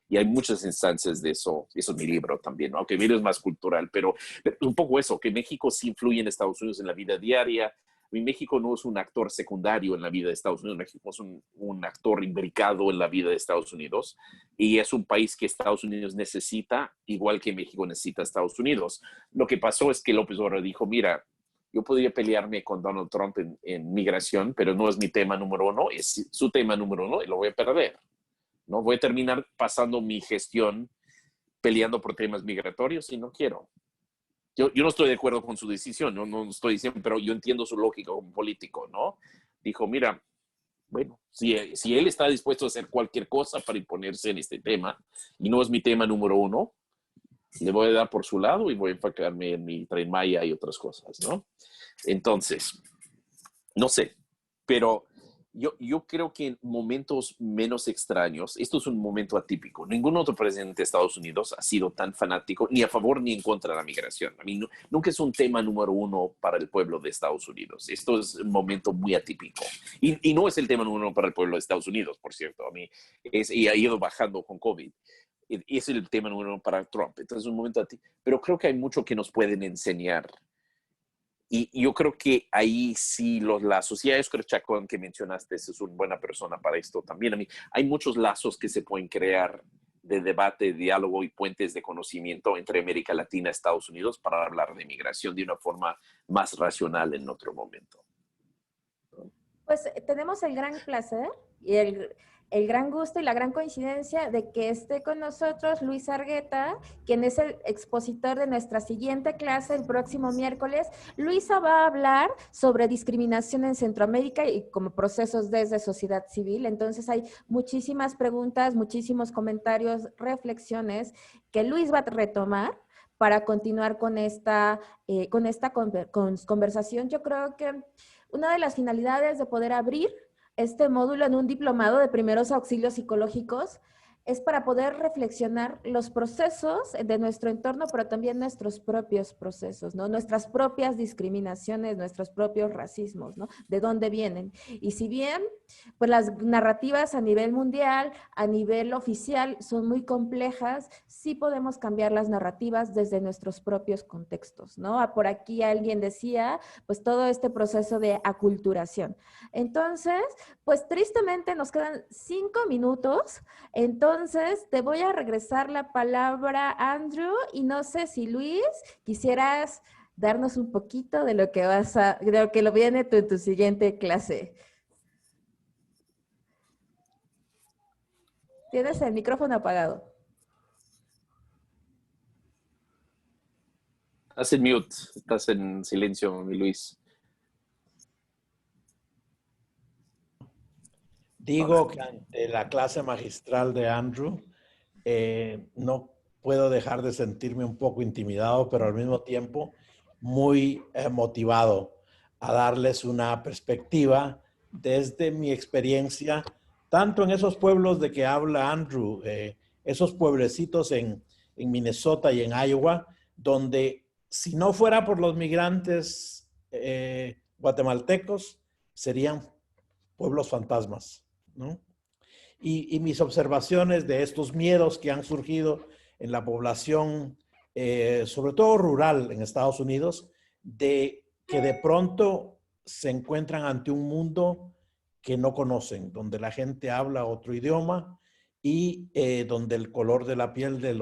y hay muchas instancias de eso es mi libro también, ¿no? Aunque mi libro es más cultural, pero un poco eso, que México sí influye en Estados Unidos en la vida diaria. México no es un actor secundario en la vida de Estados Unidos, México es un actor imbricado en la vida de Estados Unidos y es un país que Estados Unidos necesita, igual que México necesita a Estados Unidos. Lo que pasó es que López Obrador dijo, mira, yo podría pelearme con Donald Trump en migración, pero no es mi tema número 1, es su tema número 1 y lo voy a perder, ¿no? Voy a terminar pasando mi gestión peleando por temas migratorios y no quiero. Yo no estoy de acuerdo con su decisión, no estoy diciendo, pero yo entiendo su lógica como político, ¿no? Dijo, mira, bueno, si él está dispuesto a hacer cualquier cosa para imponerse en este tema, y no es mi tema número 1, le voy a dar por su lado y voy a enfocarme en mi Tren Maya y otras cosas, ¿no? Entonces, no sé, pero Yo creo que en momentos menos extraños, esto es un momento atípico. Ningún otro presidente de Estados Unidos ha sido tan fanático ni a favor ni en contra de la migración. A mí nunca es un tema número uno para el pueblo de Estados Unidos. Esto es un momento muy atípico. Y no es el tema número uno para el pueblo de Estados Unidos, por cierto. Y ha ido bajando con COVID. Y es el tema número uno para Trump. Entonces es un momento atípico. Pero creo que hay mucho que nos pueden enseñar. Y yo creo que ahí sí, la sociedad Oscar Chacón que mencionaste es una buena persona para esto también. A mí, hay muchos lazos que se pueden crear de debate, diálogo y puentes de conocimiento entre América Latina y Estados Unidos para hablar de migración de una forma más racional en otro momento. Pues tenemos el gran placer y el gran gusto y la gran coincidencia de que esté con nosotros Luis Argueta, quien es el expositor de nuestra siguiente clase el próximo miércoles. Luisa va a hablar sobre discriminación en Centroamérica y como procesos desde sociedad civil. Entonces hay muchísimas preguntas, muchísimos comentarios, reflexiones que Luis va a retomar para continuar con esta conversación. Yo creo que una de las finalidades de poder abrir este módulo en un diplomado de primeros auxilios psicológicos es para poder reflexionar los procesos de nuestro entorno, pero también nuestros propios procesos, ¿no? Nuestras propias discriminaciones, nuestros propios racismos, ¿no? ¿De dónde vienen? Y si bien, pues las narrativas a nivel mundial, a nivel oficial, son muy complejas, sí podemos cambiar las narrativas desde nuestros propios contextos, ¿no? Por aquí alguien decía, pues todo este proceso de aculturación. Entonces, pues tristemente nos quedan 5 minutos. Entonces, te voy a regresar la palabra, Andrew, y no sé si Luis, quisieras darnos un poquito de lo que de lo que lo viene en tu siguiente clase. Tienes el micrófono apagado. Estás en mute, estás en silencio, mi Luis. Digo que ante la clase magistral de Andrew, no puedo dejar de sentirme un poco intimidado, pero al mismo tiempo muy motivado a darles una perspectiva desde mi experiencia, tanto en esos pueblos de que habla Andrew, esos pueblecitos en Minnesota y en Iowa, donde si no fuera por los migrantes guatemaltecos, serían pueblos fantasmas, ¿no? Y mis observaciones de estos miedos que han surgido en la población, sobre todo rural en Estados Unidos, de que de pronto se encuentran ante un mundo que no conocen, donde la gente habla otro idioma y donde el color de la piel de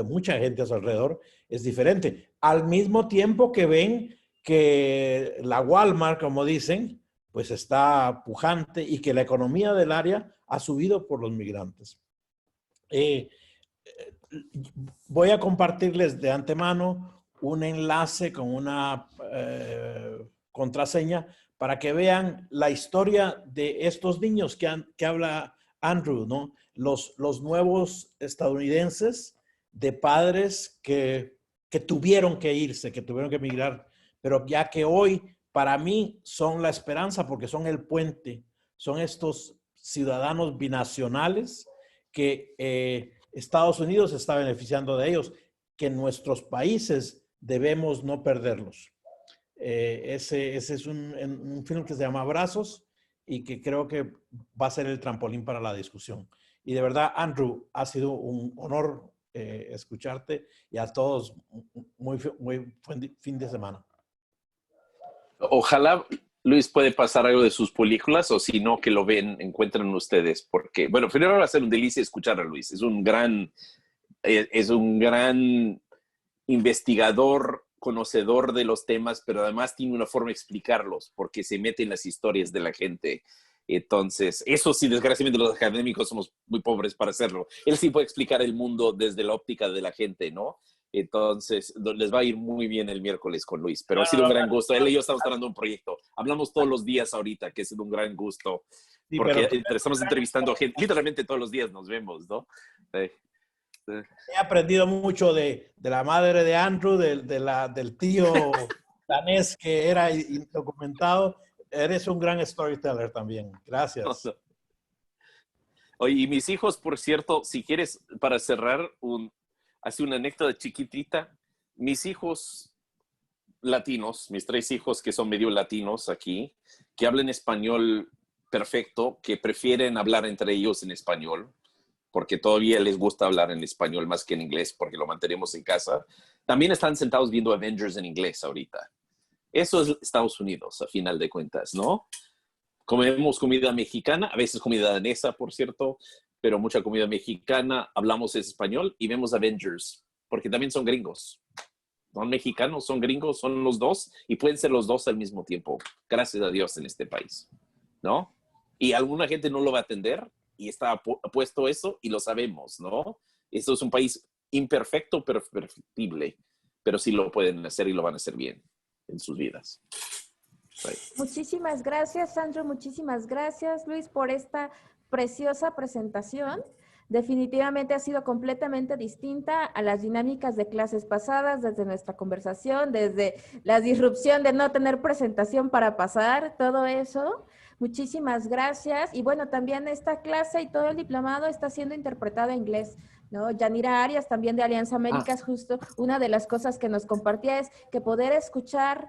mucha gente a su alrededor es diferente. Al mismo tiempo que ven que la Walmart, como dicen, pues está pujante y que la economía del área ha subido por los migrantes. Voy a compartirles de antemano un enlace con una contraseña para que vean la historia de estos niños que habla Andrew, ¿no? Los nuevos estadounidenses de padres que tuvieron que irse, que tuvieron que emigrar, pero ya que hoy para mí son la esperanza porque son el puente, son estos ciudadanos binacionales que Estados Unidos está beneficiando de ellos, que en nuestros países debemos no perderlos. Ese es un film que se llama Abrazos y que creo que va a ser el trampolín para la discusión. Y de verdad, Andrew, ha sido un honor escucharte y a todos muy fin de semana. Ojalá Luis puede pasar algo de sus películas o si no, que lo encuentren ustedes. Porque, bueno, primero va a ser un delicia escuchar a Luis. Es un gran investigador, conocedor de los temas, pero además tiene una forma de explicarlos porque se mete en las historias de la gente. Entonces, eso sí, desgraciadamente los académicos somos muy pobres para hacerlo. Él sí puede explicar el mundo desde la óptica de la gente, ¿no? Entonces, les va a ir muy bien el miércoles con Luis, pero ha sido un gran gusto. Él y yo estamos tratando un proyecto. Hablamos todos los días ahorita, que es un gran gusto, porque estamos entrevistando gente, literalmente todos los días nos vemos, ¿no? He aprendido mucho de la madre de Andrew, del tío danés que era indocumentado. eres un gran storyteller también. Gracias. Oye, y mis hijos, por cierto, si quieres, para cerrar, así una anécdota chiquitita. Mis hijos latinos, mis 3 hijos que son medio latinos aquí, que hablan español perfecto, que prefieren hablar entre ellos en español, porque todavía les gusta hablar en español más que en inglés, porque lo mantenemos en casa. También están sentados viendo Avengers en inglés ahorita. Eso es Estados Unidos, a final de cuentas, ¿no? Comemos comida mexicana, a veces comida danesa, por cierto, pero mucha comida mexicana, hablamos español y vemos Avengers, porque también son gringos. Son mexicanos, son gringos, son los dos y pueden ser los dos al mismo tiempo. Gracias a Dios en este país, ¿no? Y alguna gente no lo va a atender y está puesto eso y lo sabemos, ¿no? Esto es un país imperfecto, pero perfectible, pero sí lo pueden hacer y lo van a hacer bien en sus vidas. Muchísimas gracias, Sandro. Muchísimas gracias, Luis, por esta preciosa presentación. Definitivamente ha sido completamente distinta a las dinámicas de clases pasadas, desde nuestra conversación, desde la disrupción de no tener presentación para pasar, todo eso. Muchísimas gracias. Y bueno, también esta clase y todo el diplomado está siendo interpretado en inglés, ¿no? Yanira Arias, también de Alianza Américas, justo una de las cosas que nos compartía es que poder escuchar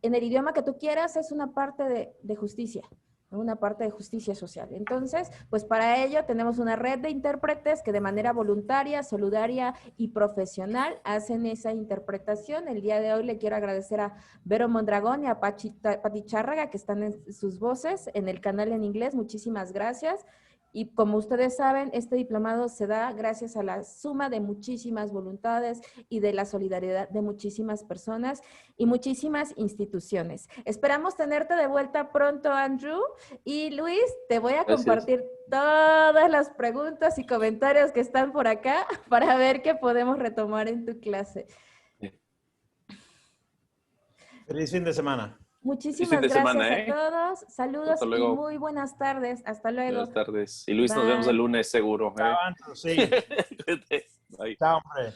en el idioma que tú quieras es una parte de justicia, ¿no? Una parte de justicia social. Entonces, pues para ello tenemos una red de intérpretes que de manera voluntaria, solidaria y profesional hacen esa interpretación. El día de hoy le quiero agradecer a Vero Mondragón y a Pati Chárraga que están en sus voces en el canal en inglés. Muchísimas gracias. Y como ustedes saben, este diplomado se da gracias a la suma de muchísimas voluntades y de la solidaridad de muchísimas personas y muchísimas instituciones. Esperamos tenerte de vuelta pronto, Andrew. Y Luis, te voy a compartir todas las preguntas y comentarios que están por acá para ver qué podemos retomar en tu clase. Feliz fin de semana. Muchísimas gracias a todos. Saludos y muy buenas tardes. Hasta luego. Buenas tardes. Y Luis, Bye. nos vemos el lunes seguro. Chao, Andrew, sí. Bye. Chao, hombre.